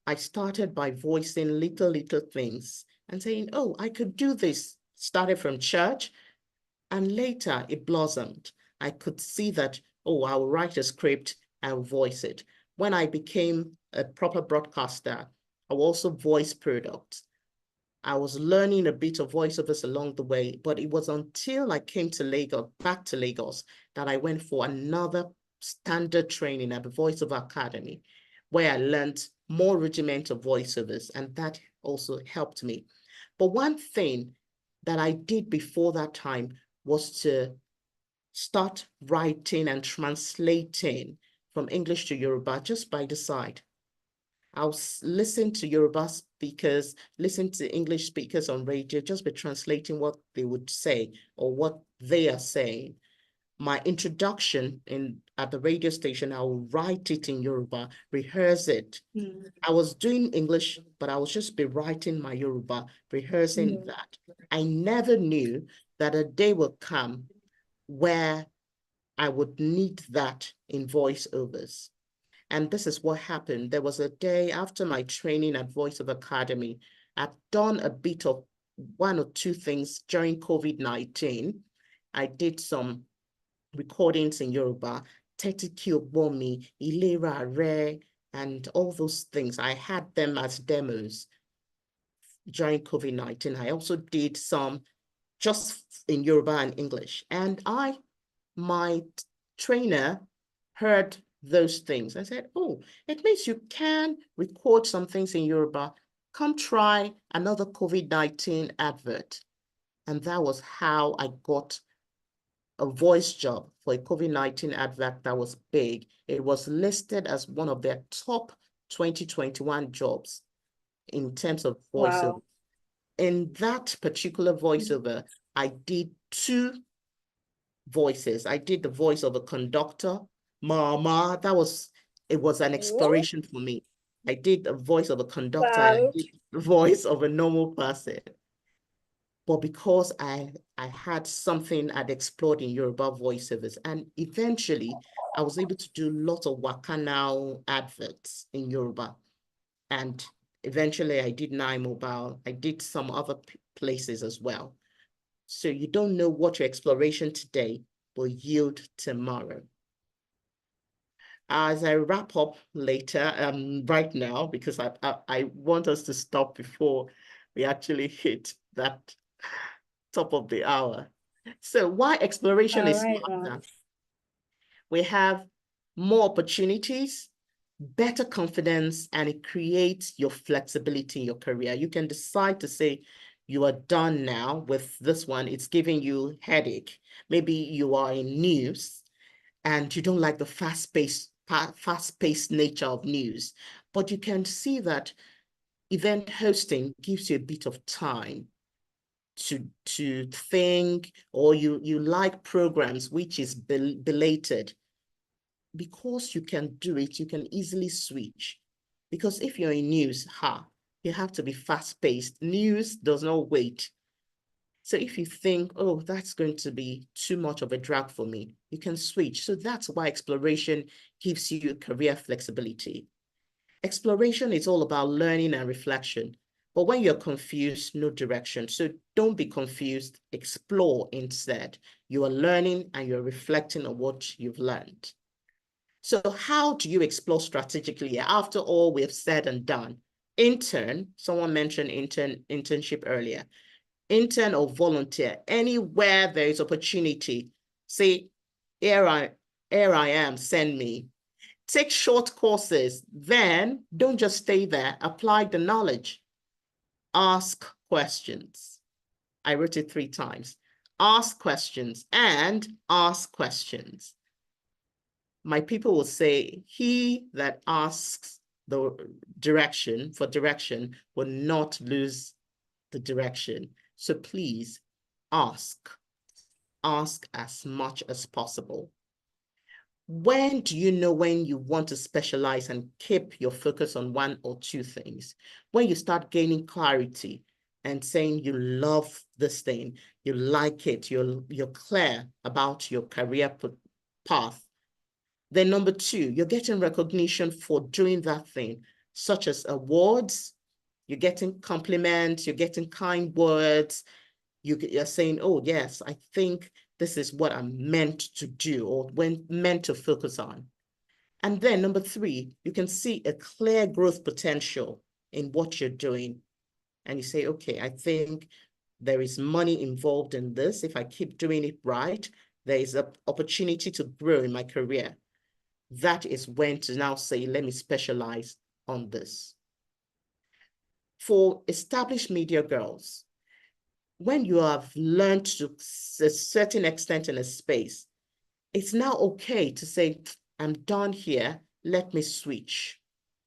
I started by voicing little things and saying, oh, I could do this. Started from church, and later it blossomed. I could see that, oh, I'll write a script and voice it. When I became a proper broadcaster, I will also voice products. I was learning a bit of voiceovers along the way, but it was until I came to Lagos, back to Lagos, that I went for another standard training at the VoiceOver Academy, where I learned more rudiments of voiceovers, and that also helped me. But one thing that I did before that time was to start writing and translating from English to Yoruba just by the side. I'll listen to Yoruba speakers, listen to English speakers on radio, just by translating what they would say or what they are saying. My introduction at the radio station, I will write it in Yoruba, rehearse it. I was doing English, but I was just be writing my Yoruba, rehearsing that. I never knew that a day would come where I would need that in voiceovers. And this is what happened. There was a day after my training at VoiceOver Academy. I'd done a bit of one or two things during COVID-19. I did some recordings in Yoruba, Tetiki Obomi, Ilera Re, and all those things. I had them as demos during COVID-19. I also did some just in Yoruba and English. And my trainer heard those things. I said, oh, it means you can record some things in Yoruba. Come try another COVID-19 advert. And that was how I got a voice job for a COVID-19 advert that was big. It was listed as one of their top 2021 jobs in terms of voiceover. Wow. In that particular voiceover, I did two voices. I did the voice of a conductor, Mama. It was an exploration for me. I did the voice of a conductor. Wow. I did the voice of a normal person. But because I had something I'd explored in Yoruba voiceovers, and eventually I was able to do lots of Wakanao adverts in Yoruba. And eventually I did Nine Mobile. I did some other places as well. So you don't know what your exploration today will yield tomorrow. As I wrap up later, right now, because I want us to stop before we actually hit that top of the hour. So why exploration is smarter? We have more opportunities, better confidence, and it creates your flexibility in your career. You can decide to say, you are done now with this one. It's giving you headache. Maybe you are in news and you don't like the fast-paced nature of news, but you can see that event hosting gives you a bit of time to think, or you like programs which is belated. because you can do it, you can easily switch. Because if you're in news, you have to be fast-paced. News does not wait. So if you think, oh, that's going to be too much of a drag for me, you can switch. So that's why exploration gives you career flexibility. Exploration is all about learning and reflection. But when you're confused, no direction. So don't be confused, explore instead. You are learning and you're reflecting on what you've learned. So how do you explore strategically after all we've said and done? Intern, someone mentioned internship earlier. Intern or volunteer, anywhere there is opportunity. Say, here I am, send me. Take short courses, then don't just stay there, apply the knowledge. Ask questions. I wrote it 3 times. Ask questions and ask questions. My people will say, he that asks the direction will not lose the direction. So please ask as much as possible. When do you know when you want to specialize and keep your focus on 1 or 2 things? When you start gaining clarity and saying you love this thing, you like it, you're clear about your career path. Then number 2, you're getting recognition for doing that thing, such as awards, you're getting compliments, you're getting kind words, you're saying, oh, yes, I think this is what I'm meant to do or meant to focus on. And then number 3, you can see a clear growth potential in what you're doing. And you say, okay, I think there is money involved in this. If I keep doing it right, there is an opportunity to grow in my career. That is when to now say, let me specialize on this. For established media girls, when you have learned to a certain extent in a space, it's now okay to say, I'm done here, let me switch.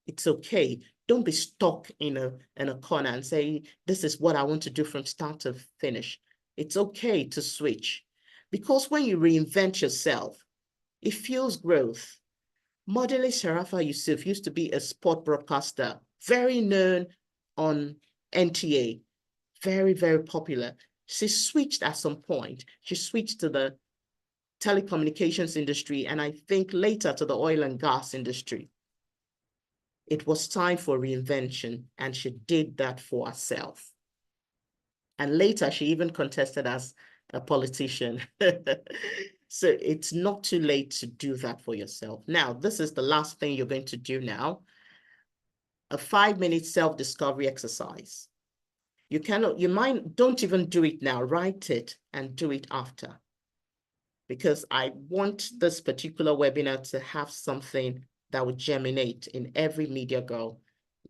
It's okay. Don't be stuck in a corner and say, this is what I want to do from start to finish. It's okay to switch. Because when you reinvent yourself, it fuels growth. Modele Sharafa Yusuf used to be a sport broadcaster, very known on NTA, very, very popular. She switched at some point. She switched to the telecommunications industry, and I think later to the oil and gas industry. It was time for reinvention, and she did that for herself. And later, she even contested as a politician. So it's not too late to do that for yourself. Now, this is the last thing you're going to do now. A 5-minute self-discovery exercise. Don't even do it now, write it and do it after. Because I want this particular webinar to have something that would germinate in every media girl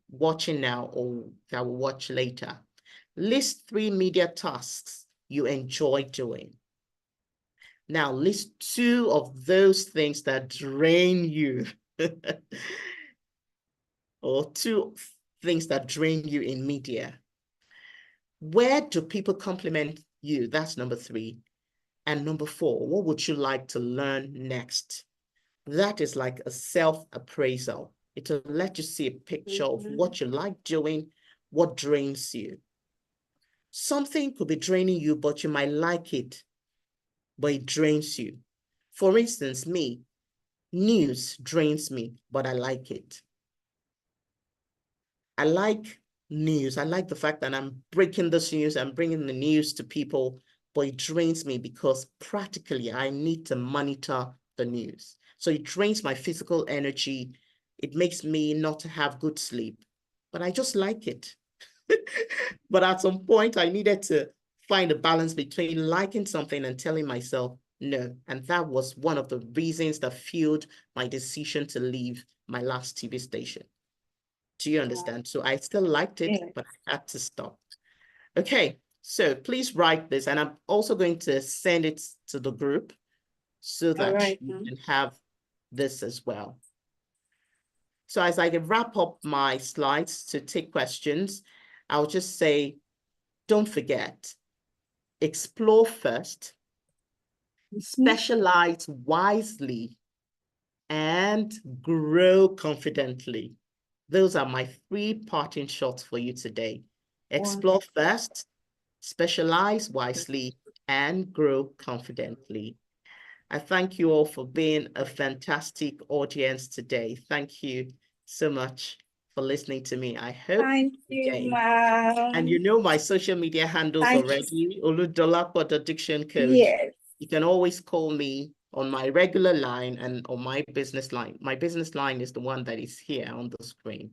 watching now or that will watch later. List 3 media tasks you enjoy doing. Now, list 2 of those things that drain you. Or 2 things that drain you in media. Where do people compliment you? That's number 3. And number 4, what would you like to learn next? That is like a self-appraisal. It will let you see a picture of what you like doing, what drains you. Something could be draining you, but you might like it, but it drains you. For instance, me, news drains me, but I like it. I like news. I like the fact that I'm breaking this news, I'm bringing the news to people, but it drains me because practically I need to monitor the news. So it drains my physical energy. It makes me not have good sleep, but I just like it. But at some point, I needed to find a balance between liking something and telling myself no. And that was one of the reasons that fueled my decision to leave my last TV station. Do you understand? So I still liked it, but I had to stop. Okay, so please write this, and I'm also going to send it to the group so that you can have this as well. So as I wrap up my slides to take questions, I'll just say, don't forget, explore first, specialize wisely, and grow confidently. Those are my 3 parting shots for you today. Explore first, specialize wisely, and grow confidently. I thank you all for being a fantastic audience today. Thank you so much for listening to me. I hope Thank you, again. ma'am. And you know my social media handles Thank already, Oludolapo the Diction Coach. Yes. You can always call me on my regular line and on my business line. My business line is the one that is here on the screen.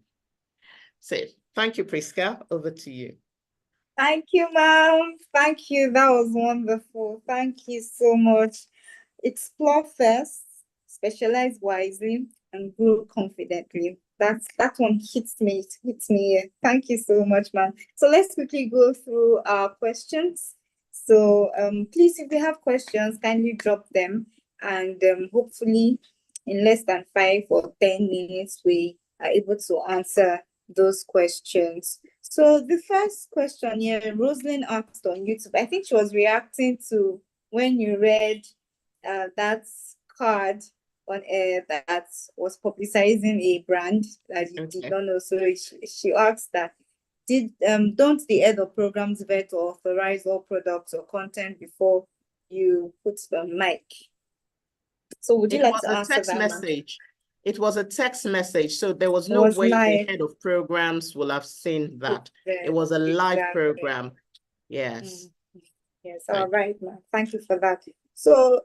So thank you, Priska. Over to you. Thank you, ma'am. Thank you. That was wonderful. Thank you so much. Explore first, specialize wisely, and grow confidently. That one hits me. It hits me. Thank you so much, ma'am. So let's quickly go through our questions. So please, if you have questions, kindly drop them, and hopefully in less than 5 or 10 minutes, we are able to answer those questions. So the first question here, Rosalind asked on YouTube, I think she was reacting to when you read that card on air that was publicizing a brand that you did not know. So she asked that, don't the head of programs vet or authorize all products or content before you put the mic? So would you like to answer that? Message. It was a text message, so there was no way the head of programs will have seen that. It was a live program. Yes. Yes, all right, ma'am. Thank you for that. So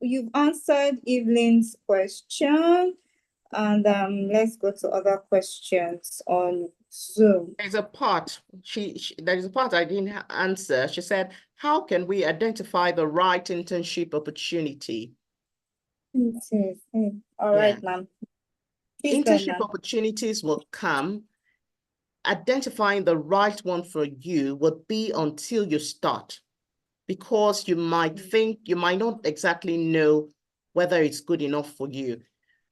you've answered Evelyn's question, and let's go to other questions on Zoom. There's a part there's a part I didn't answer. She said, how can we identify the right internship opportunity? All right, ma'am. Internship opportunities will come. Identifying the right one for you would be until you start, because you might think, you might not exactly know whether it's good enough for you.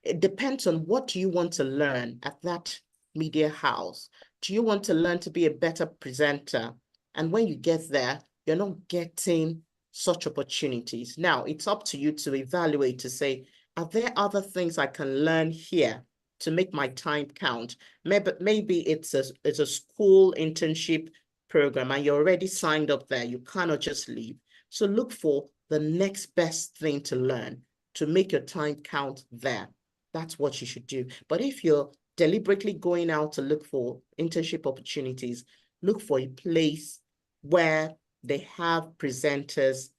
It depends on what you want to learn at that media house. Do you want to learn to be a better presenter? And when you get there, you're not getting such opportunities. Now, it's up to you to evaluate, to say, are there other things I can learn here to make my time count? Maybe it's a school internship program and you're already signed up there. You cannot just leave. So look for the next best thing to learn to make your time count there. That's what you should do. But if you're deliberately going out to look for internship opportunities, look for a place where they have presenters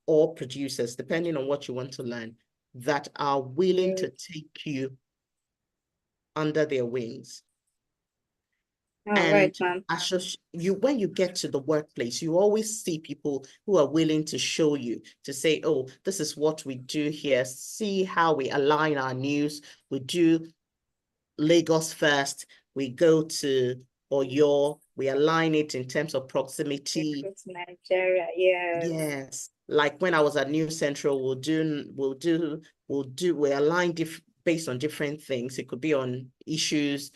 or producers, depending on what you want to learn, that are willing to take you under their wings. Right, when you get to the workplace, you always see people who are willing to show you, to say, oh, this is what we do here. See how we align our news. We do Lagos first. We go to Oyo. We align it in terms of proximity. Nigeria, yes. Yes. Like when I was at New Central, we align based on different things. It could be on issues,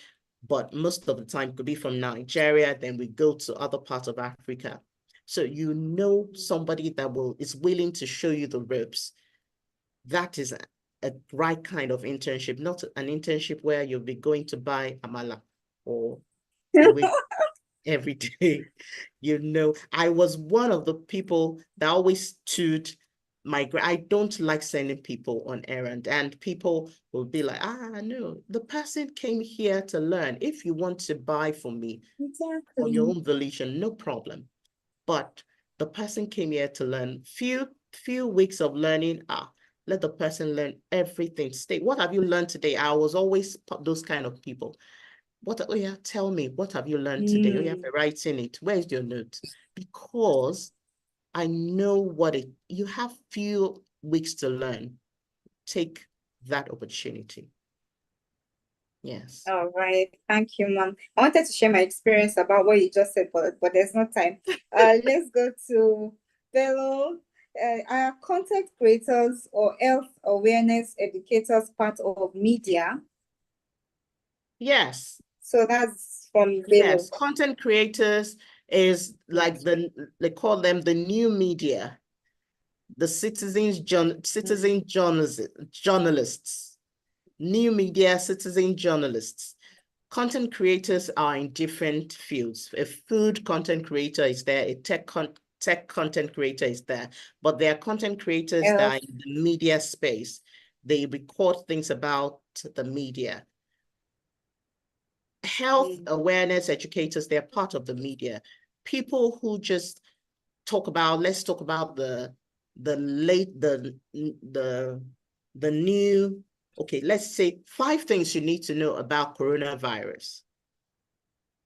but most of the time it could be from Nigeria. Then we go to other parts of Africa. So you know somebody that is willing to show you the ropes. That is a right kind of internship, not an internship where you'll be going to buy amala or every day. You know, I was one of the people that always stood I don't like sending people on errand, and people will be like, no, the person came here to learn. If you want to buy from me on your own volition, no problem. But the person came here to learn. Few weeks of learning, let the person learn everything. What have you learned today? I was always those kind of people. Tell me, what have you learned today? Oh, you have to write in it. Where's your note? Because I know you have few weeks to learn. Take that opportunity. Yes. All right. Thank you, ma'am. I wanted to share my experience about what you just said, but there's no time. Let's go to Bello. Are content creators or health awareness educators part of media? Yes. So that's from Bello. Yes, content creators is like they call them the new media. the citizen journalists, new media citizen journalists. Content creators are in different fields. A food content creator is there, a tech content creator is there, but there are content creators that are in the media space. They record things about the media. Health awareness educators, they're part of the media. People who just talk about, let's talk about the new, okay, let's say 5 things you need to know about coronavirus.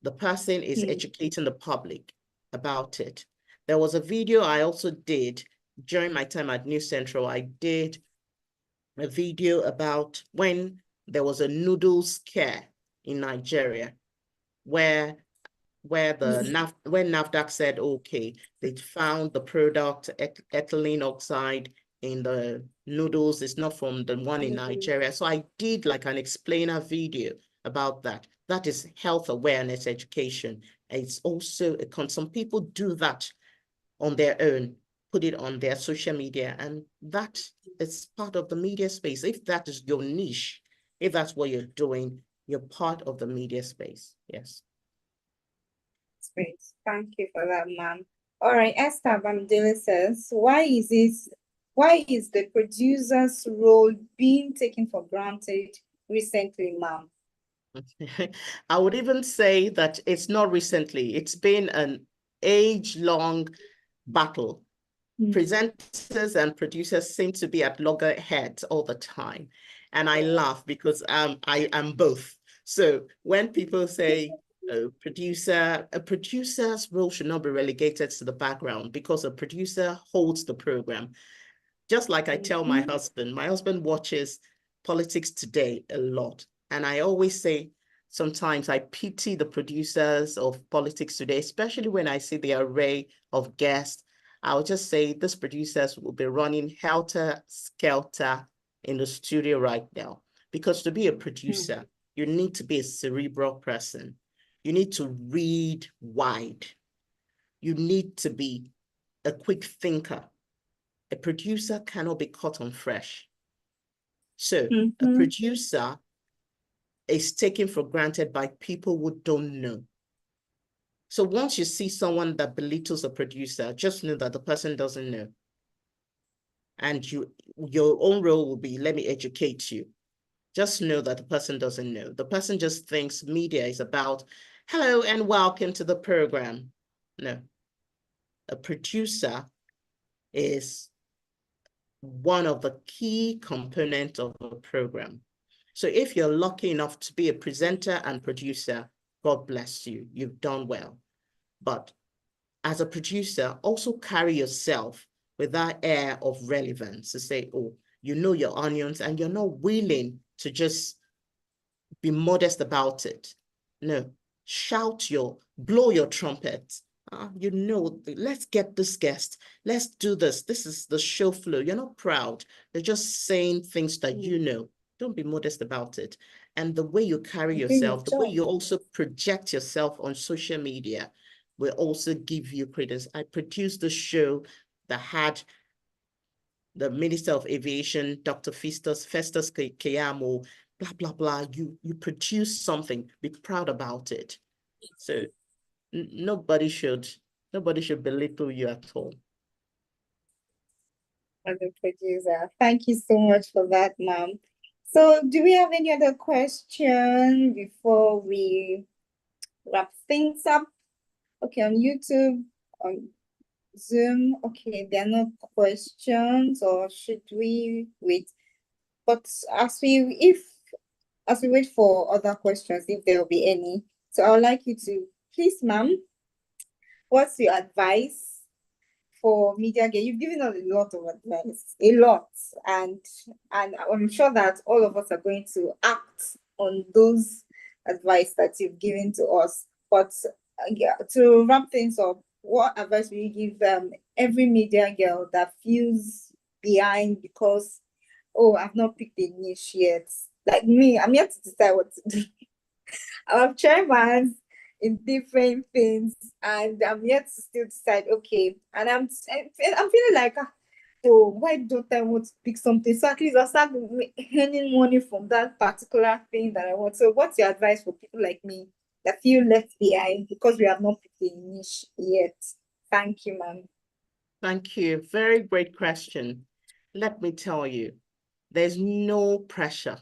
The person is educating the public about it. There was a video I also did during my time at News Central. I did a video about when there was a noodle scare in Nigeria, when NAFDAC said, okay, they found the product, ethylene oxide in the noodles. It's not from the one in Nigeria. So I did like an explainer video about that. That is health awareness education. It's also, some people do that on their own, put it on their social media, and that is part of the media space. If that is your niche, if that's what you're doing, you're part of the media space. Yes. That's great. Thank you for that, ma'am. All right, Esther Bamdele says, why is the producer's role being taken for granted recently, ma'am? I would even say that it's not recently. It's been an age-long battle. Presenters and producers seem to be at loggerheads all the time. And I laugh because I am both. So when people say a producer's role should not be relegated to the background because a producer holds the program. Just like I tell my husband watches Politics Today a lot. And I always say, sometimes I pity the producers of Politics Today, especially when I see the array of guests. I'll just say these producers will be running helter-skelter in the studio right now. Because to be a producer, you need to be a cerebral person. You need to read wide. You need to be a quick thinker. A producer cannot be caught on fresh. So a producer is taken for granted by people who don't know. So once you see someone that belittles a producer, just know that the person doesn't know. And your own role will be, let me educate you. Just know that the person doesn't know. The person just thinks media is about, hello and welcome to the program. No. A producer is one of the key components of a program. So if you're lucky enough to be a presenter and producer, God bless you, you've done well. But as a producer, also carry yourself with that air of relevance to say, oh, you know your onions and you're not willing to just be modest about it. No, blow your trumpet. You know, let's get this guest. Let's do this. This is the show flow. You're not proud. You're just saying things that you know. Don't be modest about it. And the way you carry yourself, the way you also project yourself on social media will also give you credence. I produced the show that had the Minister of Aviation, Dr. Festus Keyamo, blah, blah, blah. You produce something, be proud about it. So nobody should belittle you at all. As a producer, thank you so much for that, ma'am. So do we have any other question before we wrap things up? Okay, on YouTube, on Zoom, okay, there are no questions, or should we wait? But as we wait for other questions, if there will be any, so I would like you to please, ma'am, what's your advice for media girl? You've given us a lot of advice, a lot, and I'm sure that all of us are going to act on those advice that you've given to us. But yeah, to wrap things up, what advice will you give every media girl that feels behind because, oh, I've not picked a niche yet? Like me, I'm yet to decide what to do. I've tried my hands in different things, and I'm yet to still decide. Okay, and I'm feeling like So why don't I want to pick something? So at least I'll start earning money from that particular thing that I want. So what's your advice for people like me that feel left behind because we have not picked a niche yet? Thank you, ma'am. Thank you. Very great question. Let me tell you, there's no pressure.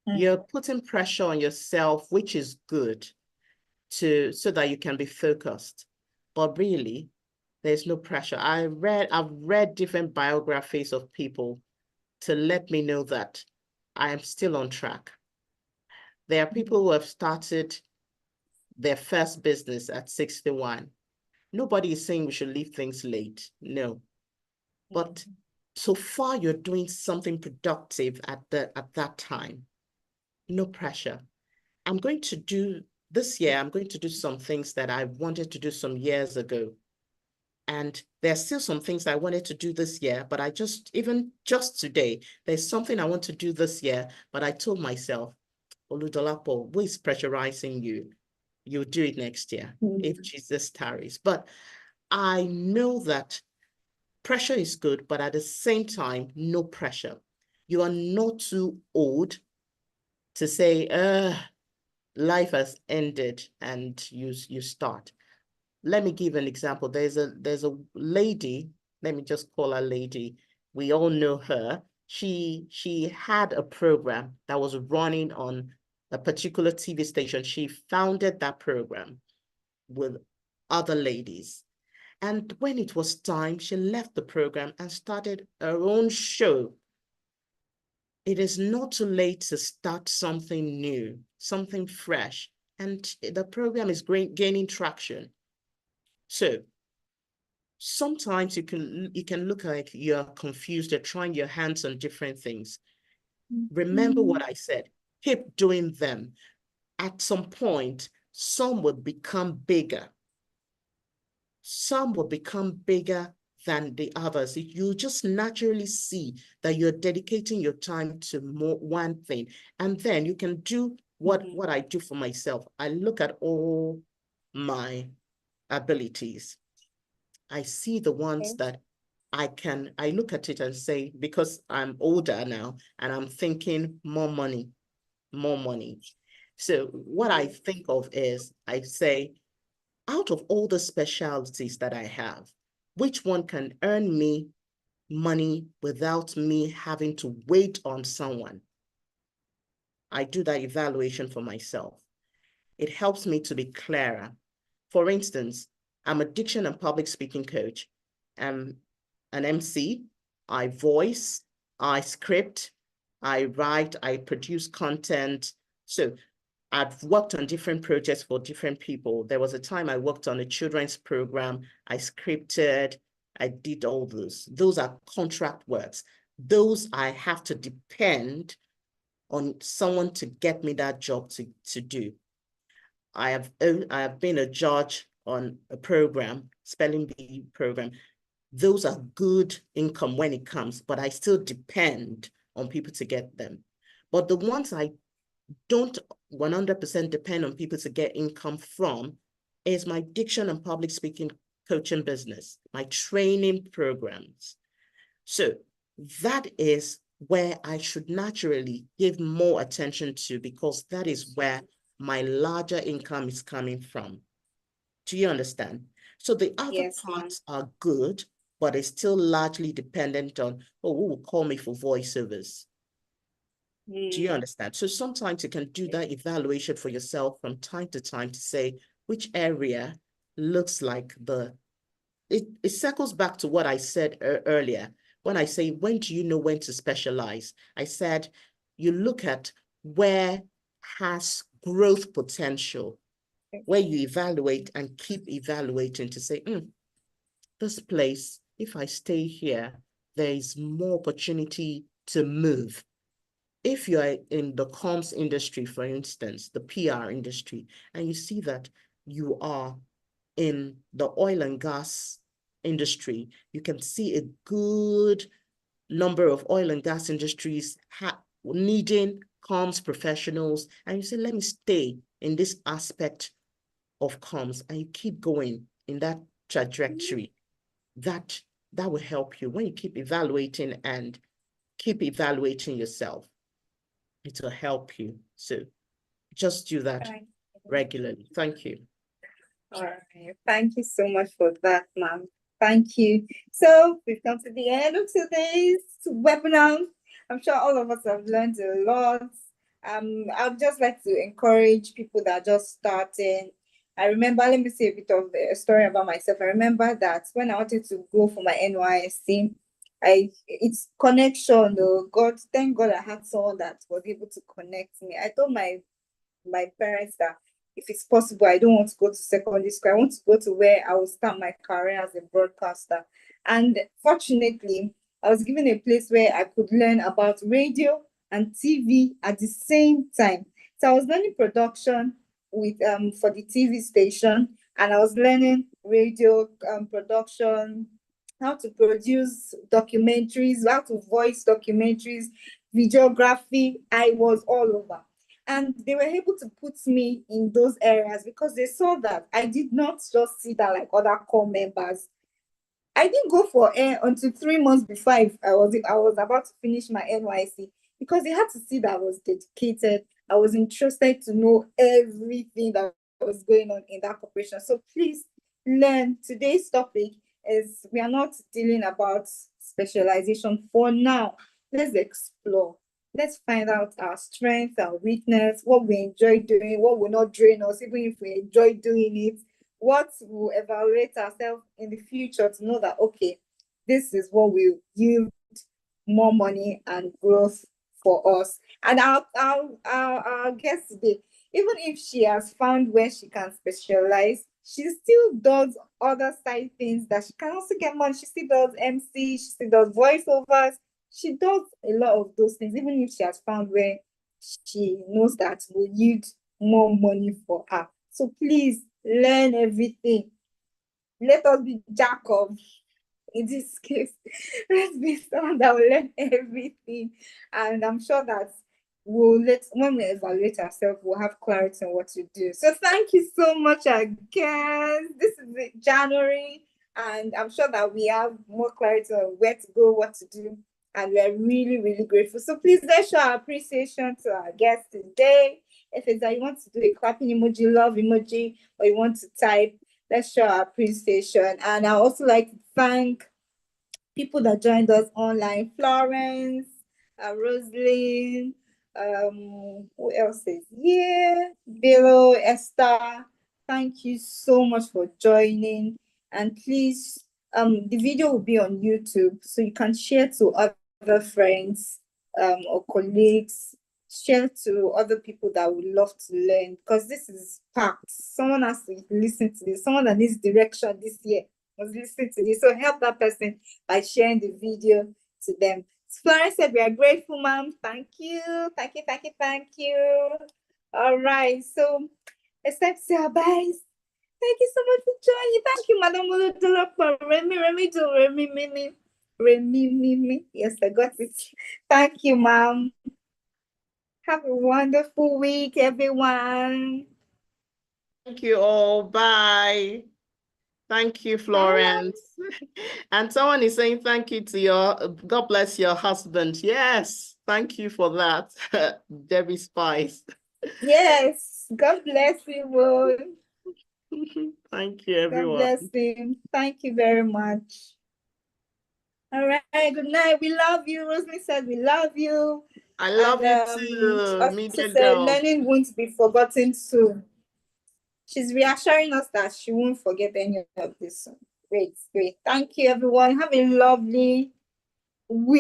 You're putting pressure on yourself, which is good so that you can be focused. But really, there's no pressure. I've read different biographies of people to let me know that I am still on track. There are people who have started their first business at 61. Nobody is saying we should leave things late. No. But so far you're doing something productive at that time. No pressure. This year, I'm going to do some things that I wanted to do some years ago. And there's still some things I wanted to do this year, but even just today, there's something I want to do this year, but I told myself, Oludolapo, who is pressurizing you? You'll do it next year if Jesus tarries. But I know that pressure is good, but at the same time, no pressure. You are not too old to say, life has ended and you start. Let me give an example. There's a lady, let me just call her lady. We all know her. She had a program that was running on a particular TV station. She founded that program with other ladies. And when it was time, she left the program and started her own show. It is not too late to start something new, something fresh. And the program is gaining traction. So sometimes you can look like you're confused, you're trying your hands on different things. Remember what I said, keep doing them. At some point, some will become bigger. Some will become bigger than the others. You just naturally see that you're dedicating your time to one thing. And then you can do what I do for myself. I look at all my abilities. I see the ones that I look at it and say, because I'm older now and I'm thinking more money, more money. So what I think of is, I say, out of all the specialties that I have, which one can earn me money without me having to wait on someone? I do that evaluation for myself. It helps me to be clearer. For instance, I'm a diction and public speaking coach. I'm an MC. I voice, I script, I write, I produce content. So I've worked on different projects for different people. There was a time I worked on a children's program. I scripted, I did all those. Those are contract works. Those I have to depend on someone to get me that job to do. I have been a judge on a program, spelling bee program. Those are good income when it comes, but I still depend on people to get them. But the ones I don't 100% depend on people to get income from is my diction and public speaking coaching business, my training programs. So that is where I should naturally give more attention to, because that is where my larger income is coming from. Do you understand? So the other parts are good, but it's still largely dependent on, who will call me for voiceovers? Do you understand? So sometimes you can do that evaluation for yourself from time to time to say which area looks like it circles back to what I said earlier. When I say, when do you know when to specialize? I said, you look at where has growth potential, where you evaluate and keep evaluating to say, this place, if I stay here, there is more opportunity to move. If you're in the comms industry, for instance, the PR industry, and you see that you are in the oil and gas industry, you can see a good number of oil and gas industries needing comms professionals, and you say, let me stay in this aspect of comms, and you keep going in that trajectory. That That will help you when you keep evaluating and keep evaluating yourself. It will help you. So just do that Thank you. regularly. Thank you. All right. Thank you so much for that, ma'am. Thank you. So we've come to the end of today's webinar. I'm sure all of us have learned a lot. I'd just like to encourage people that are just starting. I remember, let me say a bit of a story about myself. I remember that when I wanted to go for my NYSC, it's connection though. Thank God I had someone that was able to connect me. I told my parents that if it's possible, I don't want to go to secondary school. I want to go to where I will start my career as a broadcaster. And fortunately, I was given a place where I could learn about radio and TV at the same time. So I was learning production with for the TV station, and I was learning radio production, how to produce documentaries, how to voice documentaries, videography. I was all over. And they were able to put me in those areas because they saw that I did not just see that like other core members. I didn't go for air until 3 months before I was about to finish my NYC, because they had to see that I was dedicated. I was interested to know everything that was going on in that corporation. So please learn. Today's topic is, we are not dealing about specialization for now. Let's explore. Let's find out our strength, our weakness, what we enjoy doing, what will not drain us, even if we enjoy doing it, what will evaluate ourselves in the future to know that, okay, this is what will yield more money and growth for us. And our guest today, even if she has found where she can specialize, she still does other side things that she can also get money. She still does MC, she still does voiceovers. She does a lot of those things, even if she has found where she knows that will yield more money for her. So please learn everything. Let us be jack of, in this case. Let's be someone that will learn everything. And I'm sure that when we evaluate ourselves, we'll have clarity on what to do. So thank you so much again. This is January, and I'm sure that we have more clarity on where to go, what to do. And we're really, really grateful. So please, let's show our appreciation to our guest today. If it's that you want to do a clapping emoji, love emoji, or you want to type, let's show our appreciation. And I also like to thank people that joined us online: Florence, Rosalind, who else is here? Billo, Esther. Thank you so much for joining. And please, the video will be on YouTube, so you can share to other friends or colleagues. Share to other people that would love to learn, because this is packed. Someone has to listen to this. Someone that needs direction this year was listening to this. So help that person by sharing the video to them. Florence said, we are grateful, ma'am. Thank you. Thank you, thank you, thank you. All right. So it's time to say our byes. Thank you so much for joining. Thank you, Madam Remy. Yes, I got it. Thank you, ma'am. Have a wonderful week, everyone. Thank you all. Bye. Thank you, Florence. And someone is saying thank you to God bless your husband. Yes, thank you for that, Debbie Spice. Yes, God bless you. Thank you, everyone. God bless him. Thank you very much. All right, good night. We love you. Rosalie said we love you. I love you too, Media Girl. Learning won't be forgotten soon. She's reassuring us that she won't forget any of this. Great, great. Thank you, everyone. Have a lovely week.